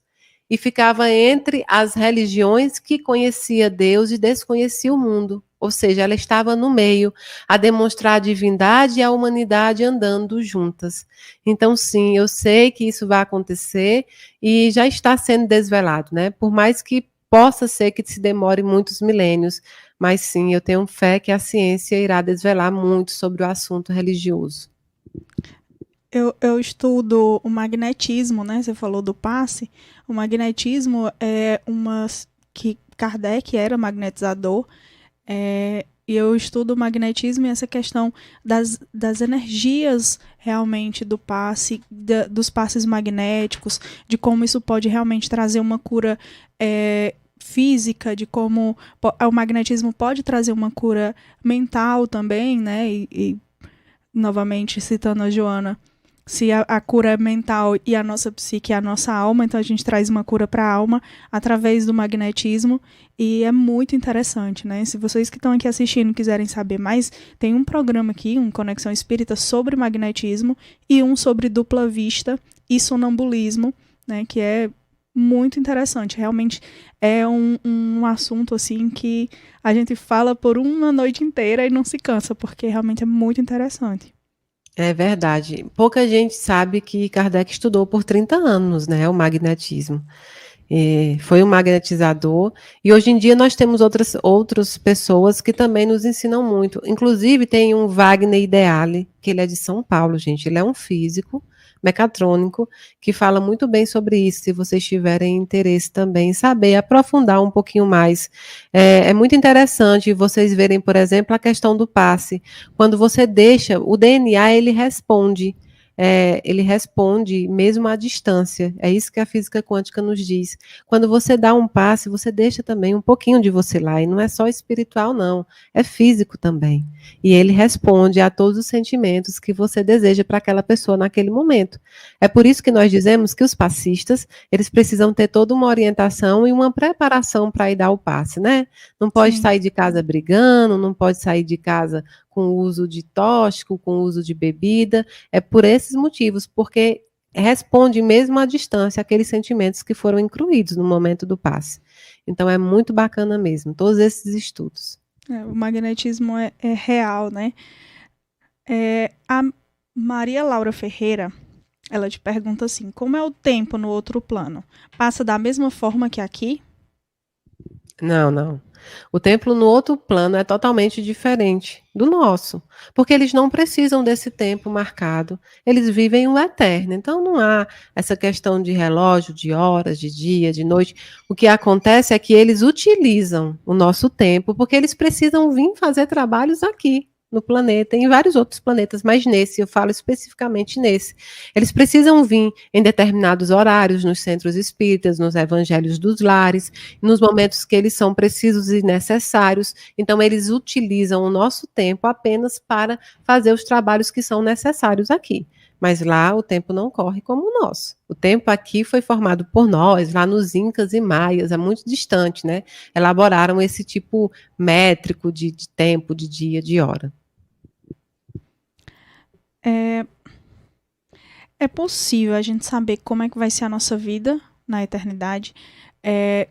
e ficava entre as religiões que conhecia Deus e desconhecia o mundo. Ou seja, ela estava no meio, a demonstrar a divindade e a humanidade andando juntas. Então, sim, eu sei que isso vai acontecer e já está sendo desvelado, né? Por mais que possa ser que se demore muitos milênios, mas sim, eu tenho fé que a ciência irá desvelar muito sobre o assunto religioso. Eu estudo o magnetismo, né? Você falou do passe. O magnetismo é uma que Kardec era magnetizador. E eu estudo o magnetismo e essa questão das energias realmente do passe, dos passes magnéticos, de como isso pode realmente trazer uma cura física, de como o magnetismo pode trazer uma cura mental também, né? E novamente citando a Joana, se a cura é mental e a nossa psique é a nossa alma, então a gente traz uma cura para a alma através do magnetismo e é muito interessante, né? Se vocês que estão aqui assistindo quiserem saber mais, tem um programa aqui, um Conexão Espírita sobre magnetismo e um sobre dupla vista e sonambulismo, né? Que é muito interessante, realmente é um assunto assim que a gente fala por uma noite inteira e não se cansa, porque realmente é muito interessante. É verdade. Pouca gente sabe que Kardec estudou por 30 anos, né, o magnetismo. Foi um magnetizador, e hoje em dia nós temos outras pessoas que também nos ensinam muito. Inclusive, tem um Wagner Ideale, que ele é de São Paulo, gente. Ele é um físico, mecatrônico, que fala muito bem sobre isso, se vocês tiverem interesse também em saber, aprofundar um pouquinho mais. É muito interessante vocês verem, por exemplo, a questão do passe. Quando você deixa, o DNA, ele responde mesmo à distância. É isso que a física quântica nos diz. Quando você dá um passe, você deixa também um pouquinho de você lá. E não é só espiritual, não. É físico também. E ele responde a todos os sentimentos que você deseja para aquela pessoa naquele momento. É por isso que nós dizemos que os passistas, eles precisam ter toda uma orientação e uma preparação para ir dar o passe, né? Não pode Sim. sair de casa brigando, não pode sair de casa com o uso de tóxico, com o uso de bebida. É por esses motivos, porque responde mesmo à distância aqueles sentimentos que foram incluídos no momento do passe. Então é muito bacana mesmo, todos esses estudos. O magnetismo é real, né? A Maria Laura Ferreira, ela te pergunta assim, como é o tempo no outro plano? Passa da mesma forma que aqui? Não, não. O templo no outro plano é totalmente diferente do nosso, porque eles não precisam desse tempo marcado, eles vivem o eterno. Então não há essa questão de relógio, de horas, de dia, de noite. O que acontece é que eles utilizam o nosso tempo porque eles precisam vir fazer trabalhos aqui no planeta, em vários outros planetas, mas nesse, eu falo especificamente nesse. Eles precisam vir em determinados horários, nos centros espíritas, nos evangelhos dos lares, nos momentos que eles são precisos e necessários. Então, eles utilizam o nosso tempo apenas para fazer os trabalhos que são necessários aqui. Mas lá o tempo não corre como o nosso. O tempo aqui foi formado por nós, lá nos Incas e Maias, é muito distante, né? Elaboraram esse tipo métrico de tempo, de dia, de hora. É possível a gente saber como é que vai ser a nossa vida na eternidade?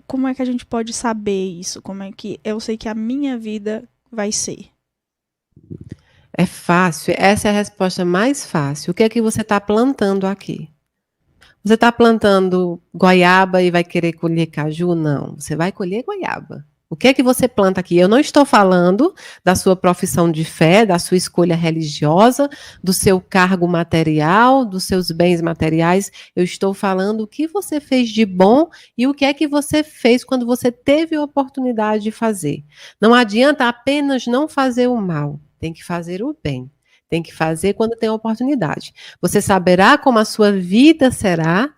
Como é que a gente pode saber isso? Como é que eu sei que a minha vida vai ser? É fácil, essa é a resposta mais fácil. O que é que você está plantando aqui? Você está plantando goiaba e vai querer colher caju? Não, você vai colher goiaba. O que é que você planta aqui? Eu não estou falando da sua profissão de fé, da sua escolha religiosa, do seu cargo material, dos seus bens materiais. Eu estou falando o que você fez de bom e o que é que você fez quando você teve a oportunidade de fazer. Não adianta apenas não fazer o mal, tem que fazer o bem. Tem que fazer quando tem a oportunidade. Você saberá como a sua vida será,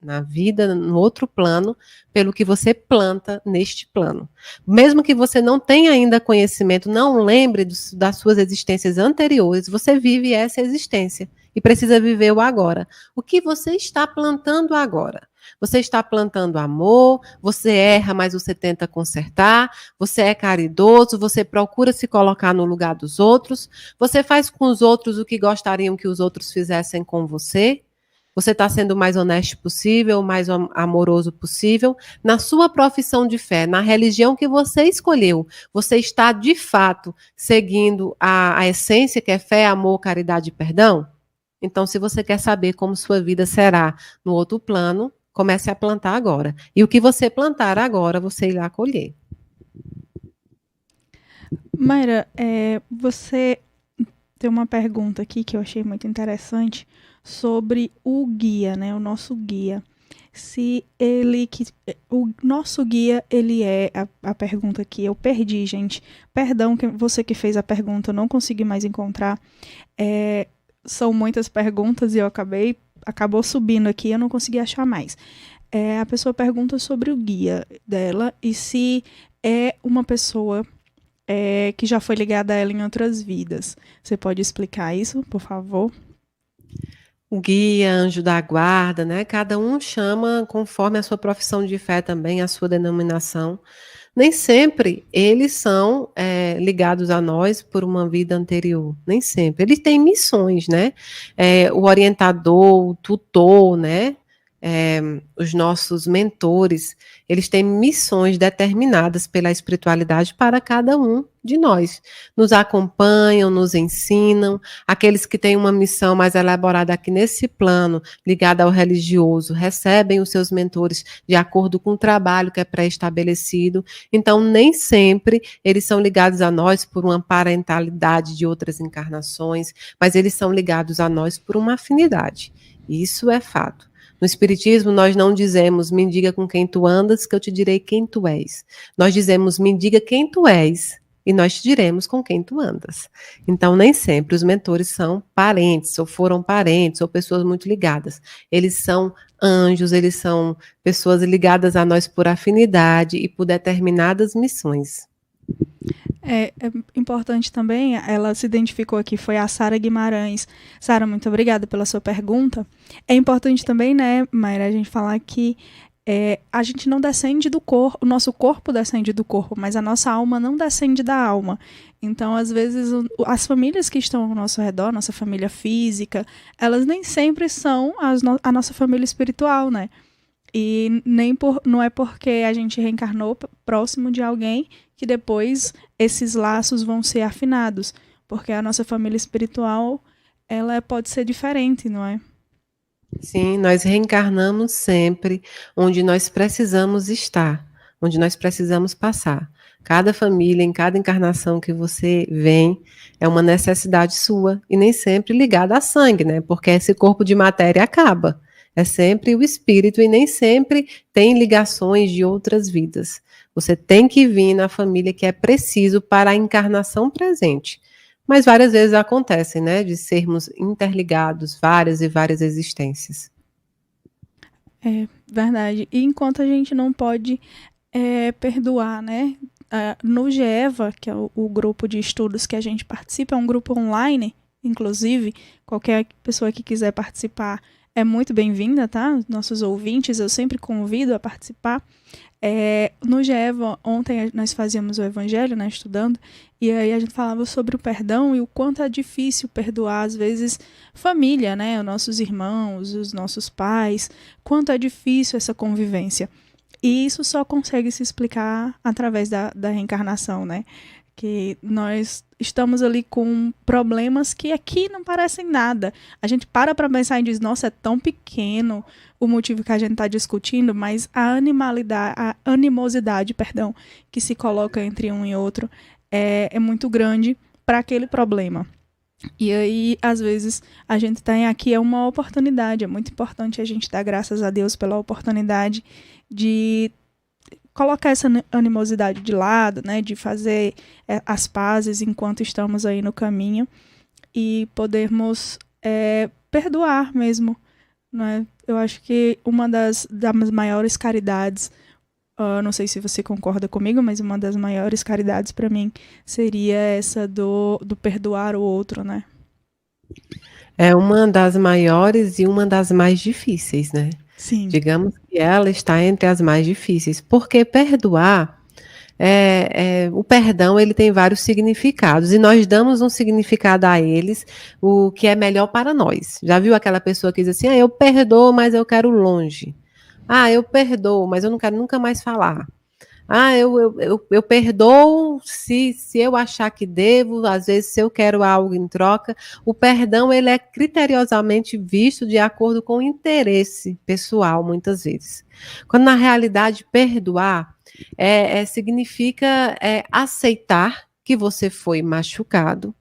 na vida, no outro plano, pelo que você planta neste plano. Mesmo que você não tenha ainda conhecimento, não lembre das suas existências anteriores, você vive essa existência e precisa viver o agora. O que você está plantando agora? Você está plantando amor, você erra, mas você tenta consertar, você é caridoso, você procura se colocar no lugar dos outros, você faz com os outros o que gostariam que os outros fizessem com você. Você está sendo o mais honesto possível, o mais amoroso possível. Na sua profissão de fé, na religião que você escolheu, você está de fato seguindo a essência que é fé, amor, caridade e perdão? Então, se você quer saber como sua vida será no outro plano, comece a plantar agora. E o que você plantar agora, você irá colher. Mayra, você tem uma pergunta aqui que eu achei muito interessante sobre o guia, né? O nosso guia. Se ele que o nosso guia, ele é a pergunta que eu perdi, gente. Perdão que você que fez a pergunta, eu não consegui mais encontrar. São muitas perguntas e acabou subindo aqui, eu não consegui achar mais. A pessoa pergunta sobre o guia dela e se é uma pessoa que já foi ligada a ela em outras vidas. Você pode explicar isso, por favor? O guia, anjo da guarda, né? Cada um chama conforme a sua profissão de fé também, a sua denominação. Nem sempre eles são ligados a nós por uma vida anterior. Nem sempre. Eles têm missões, né? O orientador, o tutor, né? Os nossos mentores, eles têm missões determinadas pela espiritualidade para cada um de nós. Nos acompanham, nos ensinam. Aqueles que têm uma missão mais elaborada aqui nesse plano, ligada ao religioso, recebem os seus mentores de acordo com o trabalho que é pré-estabelecido. Então, nem sempre eles são ligados a nós por uma parentalidade de outras encarnações, mas eles são ligados a nós por uma afinidade. Isso é fato. No Espiritismo, nós não dizemos, me diga com quem tu andas, que eu te direi quem tu és. Nós dizemos, me diga quem tu és, e nós te diremos com quem tu andas. Então, nem sempre os mentores são parentes, ou foram parentes, ou pessoas muito ligadas. Eles são anjos, eles são pessoas ligadas a nós por afinidade e por determinadas missões. É importante também, ela se identificou aqui, foi a Sara Guimarães. Sara, muito obrigada pela sua pergunta. É importante também, né, Mayra, a gente falar que a gente não descende do corpo, o nosso corpo descende do corpo, mas a nossa alma não descende da alma. Então, às vezes, as famílias que estão ao nosso redor, nossa família física, elas nem sempre são a nossa família espiritual, né? E não é porque a gente reencarnou próximo de alguém que depois esses laços vão ser afinados. Porque a nossa família espiritual, ela pode ser diferente, não é? Sim, nós reencarnamos sempre onde nós precisamos estar, onde nós precisamos passar. Cada família, em cada encarnação que você vem, é uma necessidade sua e nem sempre ligada a sangue, né? Porque esse corpo de matéria acaba. É sempre o espírito e nem sempre tem ligações de outras vidas. Você tem que vir na família que é preciso para a encarnação presente. Mas várias vezes acontece, né, de sermos interligados, várias e várias existências. É verdade. E enquanto a gente não pode perdoar, né? No GEVA, que é o grupo de estudos que a gente participa, é um grupo online, inclusive, qualquer pessoa que quiser participar é muito bem-vinda, tá? Nossos ouvintes, eu sempre convido a participar. No GEVA, ontem nós fazíamos o evangelho, né, estudando, e aí a gente falava sobre o perdão e o quanto é difícil perdoar, às vezes, família, né, os nossos irmãos, os nossos pais, quanto é difícil essa convivência. E isso só consegue se explicar através da reencarnação, né? Que nós estamos ali com problemas que aqui não parecem nada. A gente para pensar e diz, nossa, é tão pequeno o motivo que a gente está discutindo, mas a animosidade, perdão, que se coloca entre um e outro é muito grande para aquele problema. E aí, às vezes, a gente tem aqui uma oportunidade, é muito importante a gente dar graças a Deus pela oportunidade de colocar essa animosidade de lado, né, de fazer as pazes enquanto estamos aí no caminho e podermos perdoar mesmo, né, eu acho que uma das maiores caridades, não sei se você concorda comigo, mas uma das maiores caridades para mim seria essa do perdoar o outro, né? É uma das maiores e uma das mais difíceis, né? Sim. Digamos que ela está entre as mais difíceis, porque perdoar, o perdão ele tem vários significados e nós damos um significado a eles, o que é melhor para nós. Já viu aquela pessoa que diz assim, eu perdoo, mas eu quero longe. Ah, eu perdoo, mas eu não quero nunca mais falar. Ah, eu perdoo se eu achar que devo, às vezes se eu quero algo em troca. O perdão, ele é criteriosamente visto de acordo com o interesse pessoal, muitas vezes. Quando na realidade perdoar significa aceitar que você foi machucado,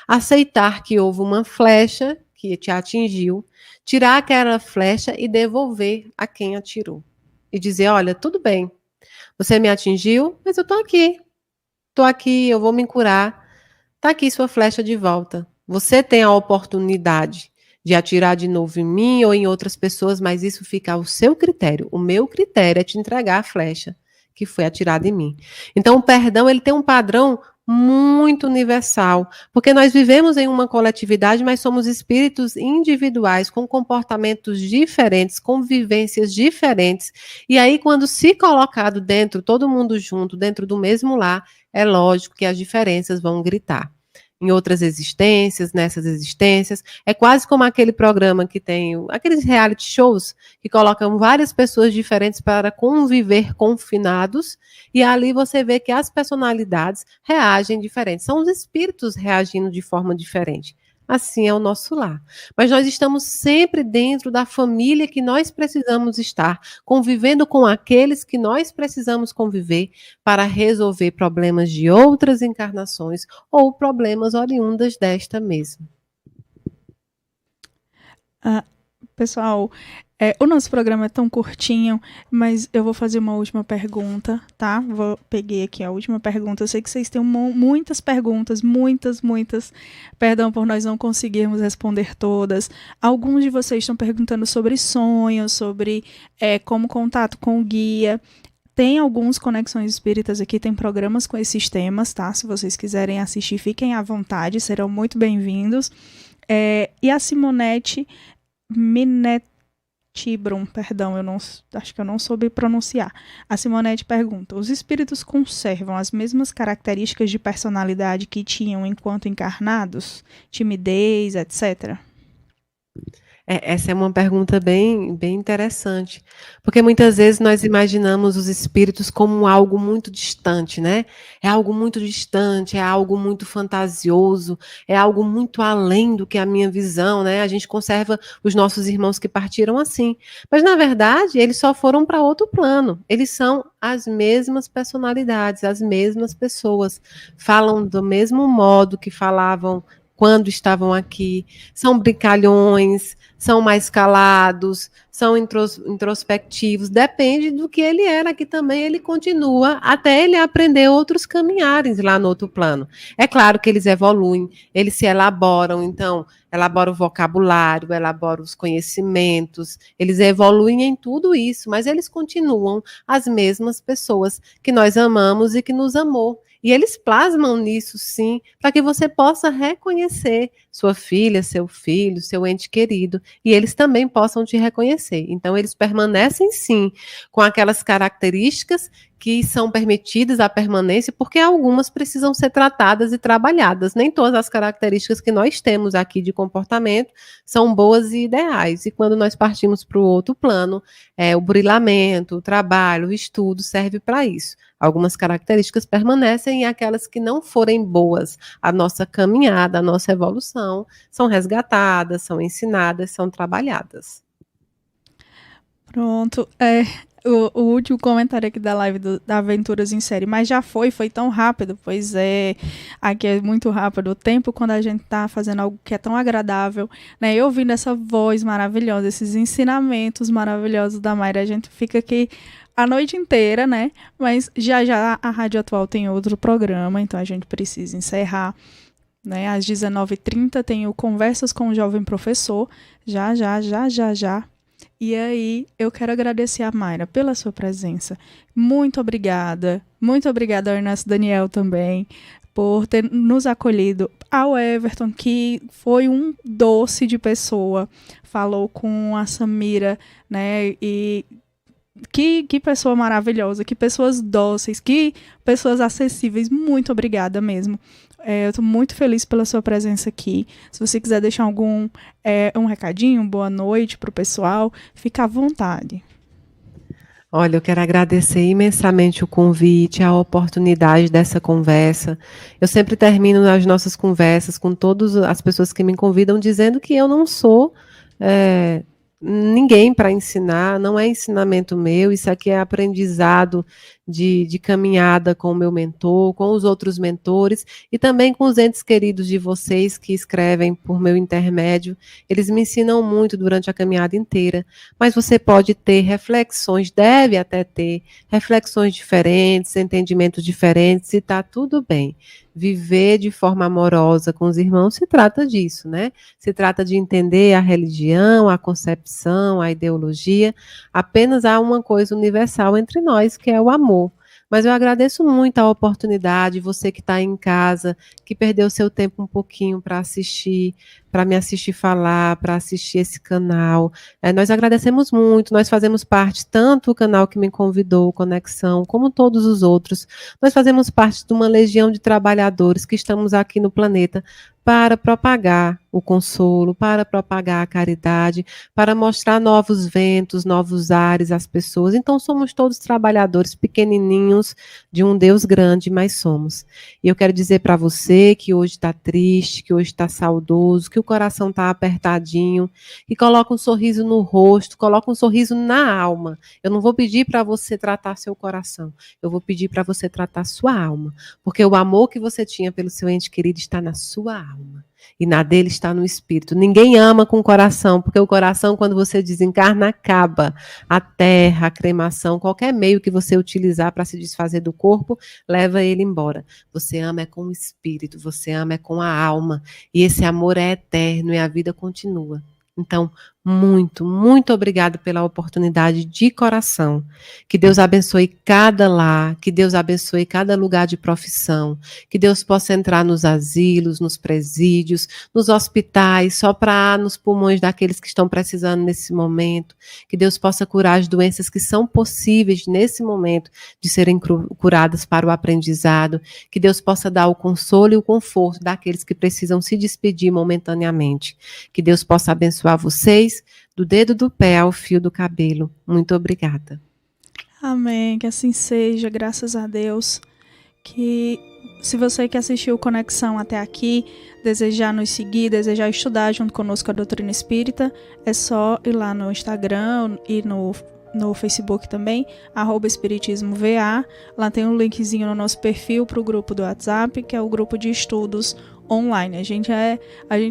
aceitar que houve uma flecha que te atingiu, tirar aquela flecha e devolver a quem atirou. E dizer, olha, tudo bem, você me atingiu, mas eu tô aqui. Tô aqui, eu vou me curar. Tá aqui sua flecha de volta. Você tem a oportunidade de atirar de novo em mim ou em outras pessoas, mas isso fica ao seu critério. O meu critério é te entregar a flecha que foi atirada em mim. Então, o perdão, ele tem um padrão muito universal, porque nós vivemos em uma coletividade, mas somos espíritos individuais, com comportamentos diferentes, com vivências diferentes, e aí quando se colocado dentro, todo mundo junto, dentro do mesmo lar, é lógico que as diferenças vão gritar. Em outras existências, nessas existências, é quase como aquele programa que tem, aqueles reality shows que colocam várias pessoas diferentes para conviver confinados, e ali você vê que as personalidades reagem diferentes, são os espíritos reagindo de forma diferente. Assim é o nosso lar. Mas nós estamos sempre dentro da família que nós precisamos estar, convivendo com aqueles que nós precisamos conviver para resolver problemas de outras encarnações ou problemas oriundas desta mesma. Pessoal, o nosso programa é tão curtinho, mas eu vou fazer uma última pergunta, tá? Peguei aqui a última pergunta. Eu sei que vocês têm muitas perguntas, muitas. Perdão por nós não conseguirmos responder todas. Alguns de vocês estão perguntando sobre sonhos, sobre como contato com o guia. Tem alguns Conexões Espíritas aqui, tem programas com esses temas, tá? Se vocês quiserem assistir, fiquem à vontade, serão muito bem-vindos. E a Simonete Minetibrum, perdão, acho que eu não soube pronunciar. A Simonete pergunta: os espíritos conservam as mesmas características de personalidade que tinham enquanto encarnados? Timidez, etc. Essa é uma pergunta bem, bem interessante, porque muitas vezes nós imaginamos os espíritos como algo muito distante, né? É algo muito distante, é algo muito fantasioso, é algo muito além do que a minha visão, né? A gente conserva os nossos irmãos que partiram assim, mas na verdade eles só foram para outro plano, eles são as mesmas personalidades, as mesmas pessoas, falam do mesmo modo que falavam quando estavam aqui, são brincalhões, são mais calados, são introspectivos, depende do que ele era, que também ele continua até ele aprender outros caminhares lá no outro plano. É claro que eles evoluem, eles se elaboram, então, elaboram o vocabulário, elaboram os conhecimentos, eles evoluem em tudo isso, mas eles continuam as mesmas pessoas que nós amamos e que nos amou. E eles plasmam nisso, sim, para que você possa reconhecer sua filha, seu filho, seu ente querido, e eles também possam te reconhecer. Então, eles permanecem, sim, com aquelas características que são permitidas à permanência, porque algumas precisam ser tratadas e trabalhadas. Nem todas as características que nós temos aqui de comportamento são boas e ideais. E quando nós partimos para o outro plano, o burilamento, o trabalho, o estudo serve para isso. Algumas características permanecem e aquelas que não forem boas, a nossa caminhada, a nossa evolução, são resgatadas, são ensinadas, são trabalhadas. Pronto. O último comentário aqui da live da Aventuras em Série, mas já foi tão rápido, pois aqui é muito rápido o tempo quando a gente tá fazendo algo que é tão agradável, né, eu ouvindo essa voz maravilhosa, esses ensinamentos maravilhosos da Mayra, a gente fica aqui a noite inteira, né, mas já a Rádio Atual tem outro programa, então a gente precisa encerrar, né, às 19h30 tem o Conversas com o Jovem Professor, já, E aí, eu quero agradecer a Mayra pela sua presença. Muito obrigada. Muito obrigada ao Ernesto Daniel também por ter nos acolhido. Ao Everton, que foi um doce de pessoa. Falou com a Samira, né? E que pessoa maravilhosa, que pessoas dóceis, que pessoas acessíveis. Muito obrigada mesmo. Eu estou muito feliz pela sua presença aqui. Se você quiser deixar um recadinho, boa noite para o pessoal, fica à vontade. Olha, eu quero agradecer imensamente o convite, a oportunidade dessa conversa. Eu sempre termino as nossas conversas com todas as pessoas que me convidam dizendo que eu não sou ninguém para ensinar, não é ensinamento meu, isso aqui é aprendizado de caminhada com o meu mentor, com os outros mentores e também com os entes queridos de vocês que escrevem por meu intermédio. Eles me ensinam muito durante a caminhada inteira, mas você pode ter reflexões, deve até ter reflexões diferentes, entendimentos diferentes e está tudo bem. Viver de forma amorosa com os irmãos se trata disso, né? Se trata de entender a religião, a concepção, a ideologia. Apenas há uma coisa universal entre nós, que é o amor. Mas eu agradeço muito a oportunidade, você que está em casa, que perdeu seu tempo um pouquinho para assistir, para me assistir falar, para assistir esse canal. Nós agradecemos muito, nós fazemos parte, tanto o canal que me convidou, Conexão, como todos os outros. Nós fazemos parte de uma legião de trabalhadores que estamos aqui no planeta para propagar o consolo, para propagar a caridade, para mostrar novos ventos, novos ares às pessoas. Então, somos todos trabalhadores pequenininhos de um Deus grande, mas somos. E eu quero dizer para você que hoje está triste, que hoje está saudoso, que o coração está apertadinho, que coloca um sorriso no rosto, coloca um sorriso na alma. Eu não vou pedir para você tratar seu coração, eu vou pedir para você tratar sua alma, porque o amor que você tinha pelo seu ente querido está na sua alma. E na dele está no espírito. Ninguém ama com o coração, porque o coração, quando você desencarna, acaba. A terra, a cremação, qualquer meio que você utilizar para se desfazer do corpo, leva ele embora. Você ama é com o espírito, você ama é com a alma. E esse amor é eterno e a vida continua. Então, muito, muito obrigada pela oportunidade de coração. Que Deus abençoe cada lar, que Deus abençoe cada lugar de profissão, que Deus possa entrar nos asilos, nos presídios, nos hospitais, soprar nos pulmões daqueles que estão precisando nesse momento, que Deus possa curar as doenças que são possíveis nesse momento de serem curadas para o aprendizado, que Deus possa dar o consolo e o conforto daqueles que precisam se despedir momentaneamente, que Deus possa abençoar vocês, do dedo do pé ao fio do cabelo. Muito obrigada. Amém, que assim seja, graças a Deus. Que se você que assistiu Conexão até aqui, desejar nos seguir, desejar estudar junto conosco a doutrina espírita, é só ir lá no Instagram e no Facebook também, @espiritismoVA. Lá tem um linkzinho no nosso perfil para o grupo do WhatsApp, que é o grupo de estudos online. A gente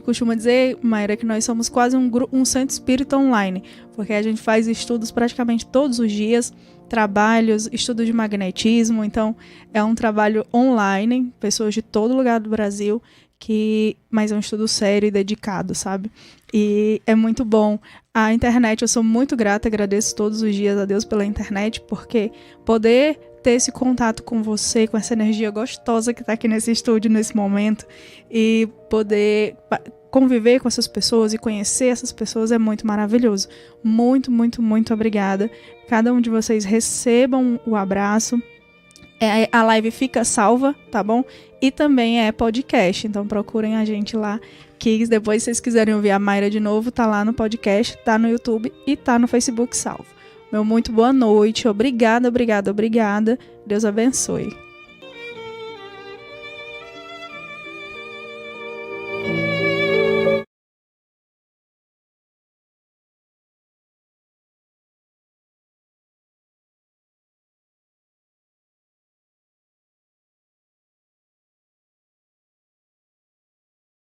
costuma dizer, Mayra, que nós somos quase um centro espírita online, porque a gente faz estudos praticamente todos os dias, trabalhos, estudo de magnetismo, então é um trabalho online, pessoas de todo lugar do Brasil, mas é um estudo sério e dedicado, sabe? E é muito bom. A internet, eu sou muito grata, agradeço todos os dias a Deus pela internet, porque poder ter esse contato com você, com essa energia gostosa que está aqui nesse estúdio nesse momento, e poder conviver com essas pessoas e conhecer essas pessoas é muito maravilhoso. Muito, muito, muito obrigada. Cada um de vocês recebam o abraço. A live fica salva, tá bom? E também é podcast, então procurem a gente lá, que depois se vocês quiserem ouvir a Mayra de novo, tá lá no podcast, tá no YouTube e tá no Facebook salvo. Meu muito boa noite, obrigada, obrigada, obrigada. Deus abençoe.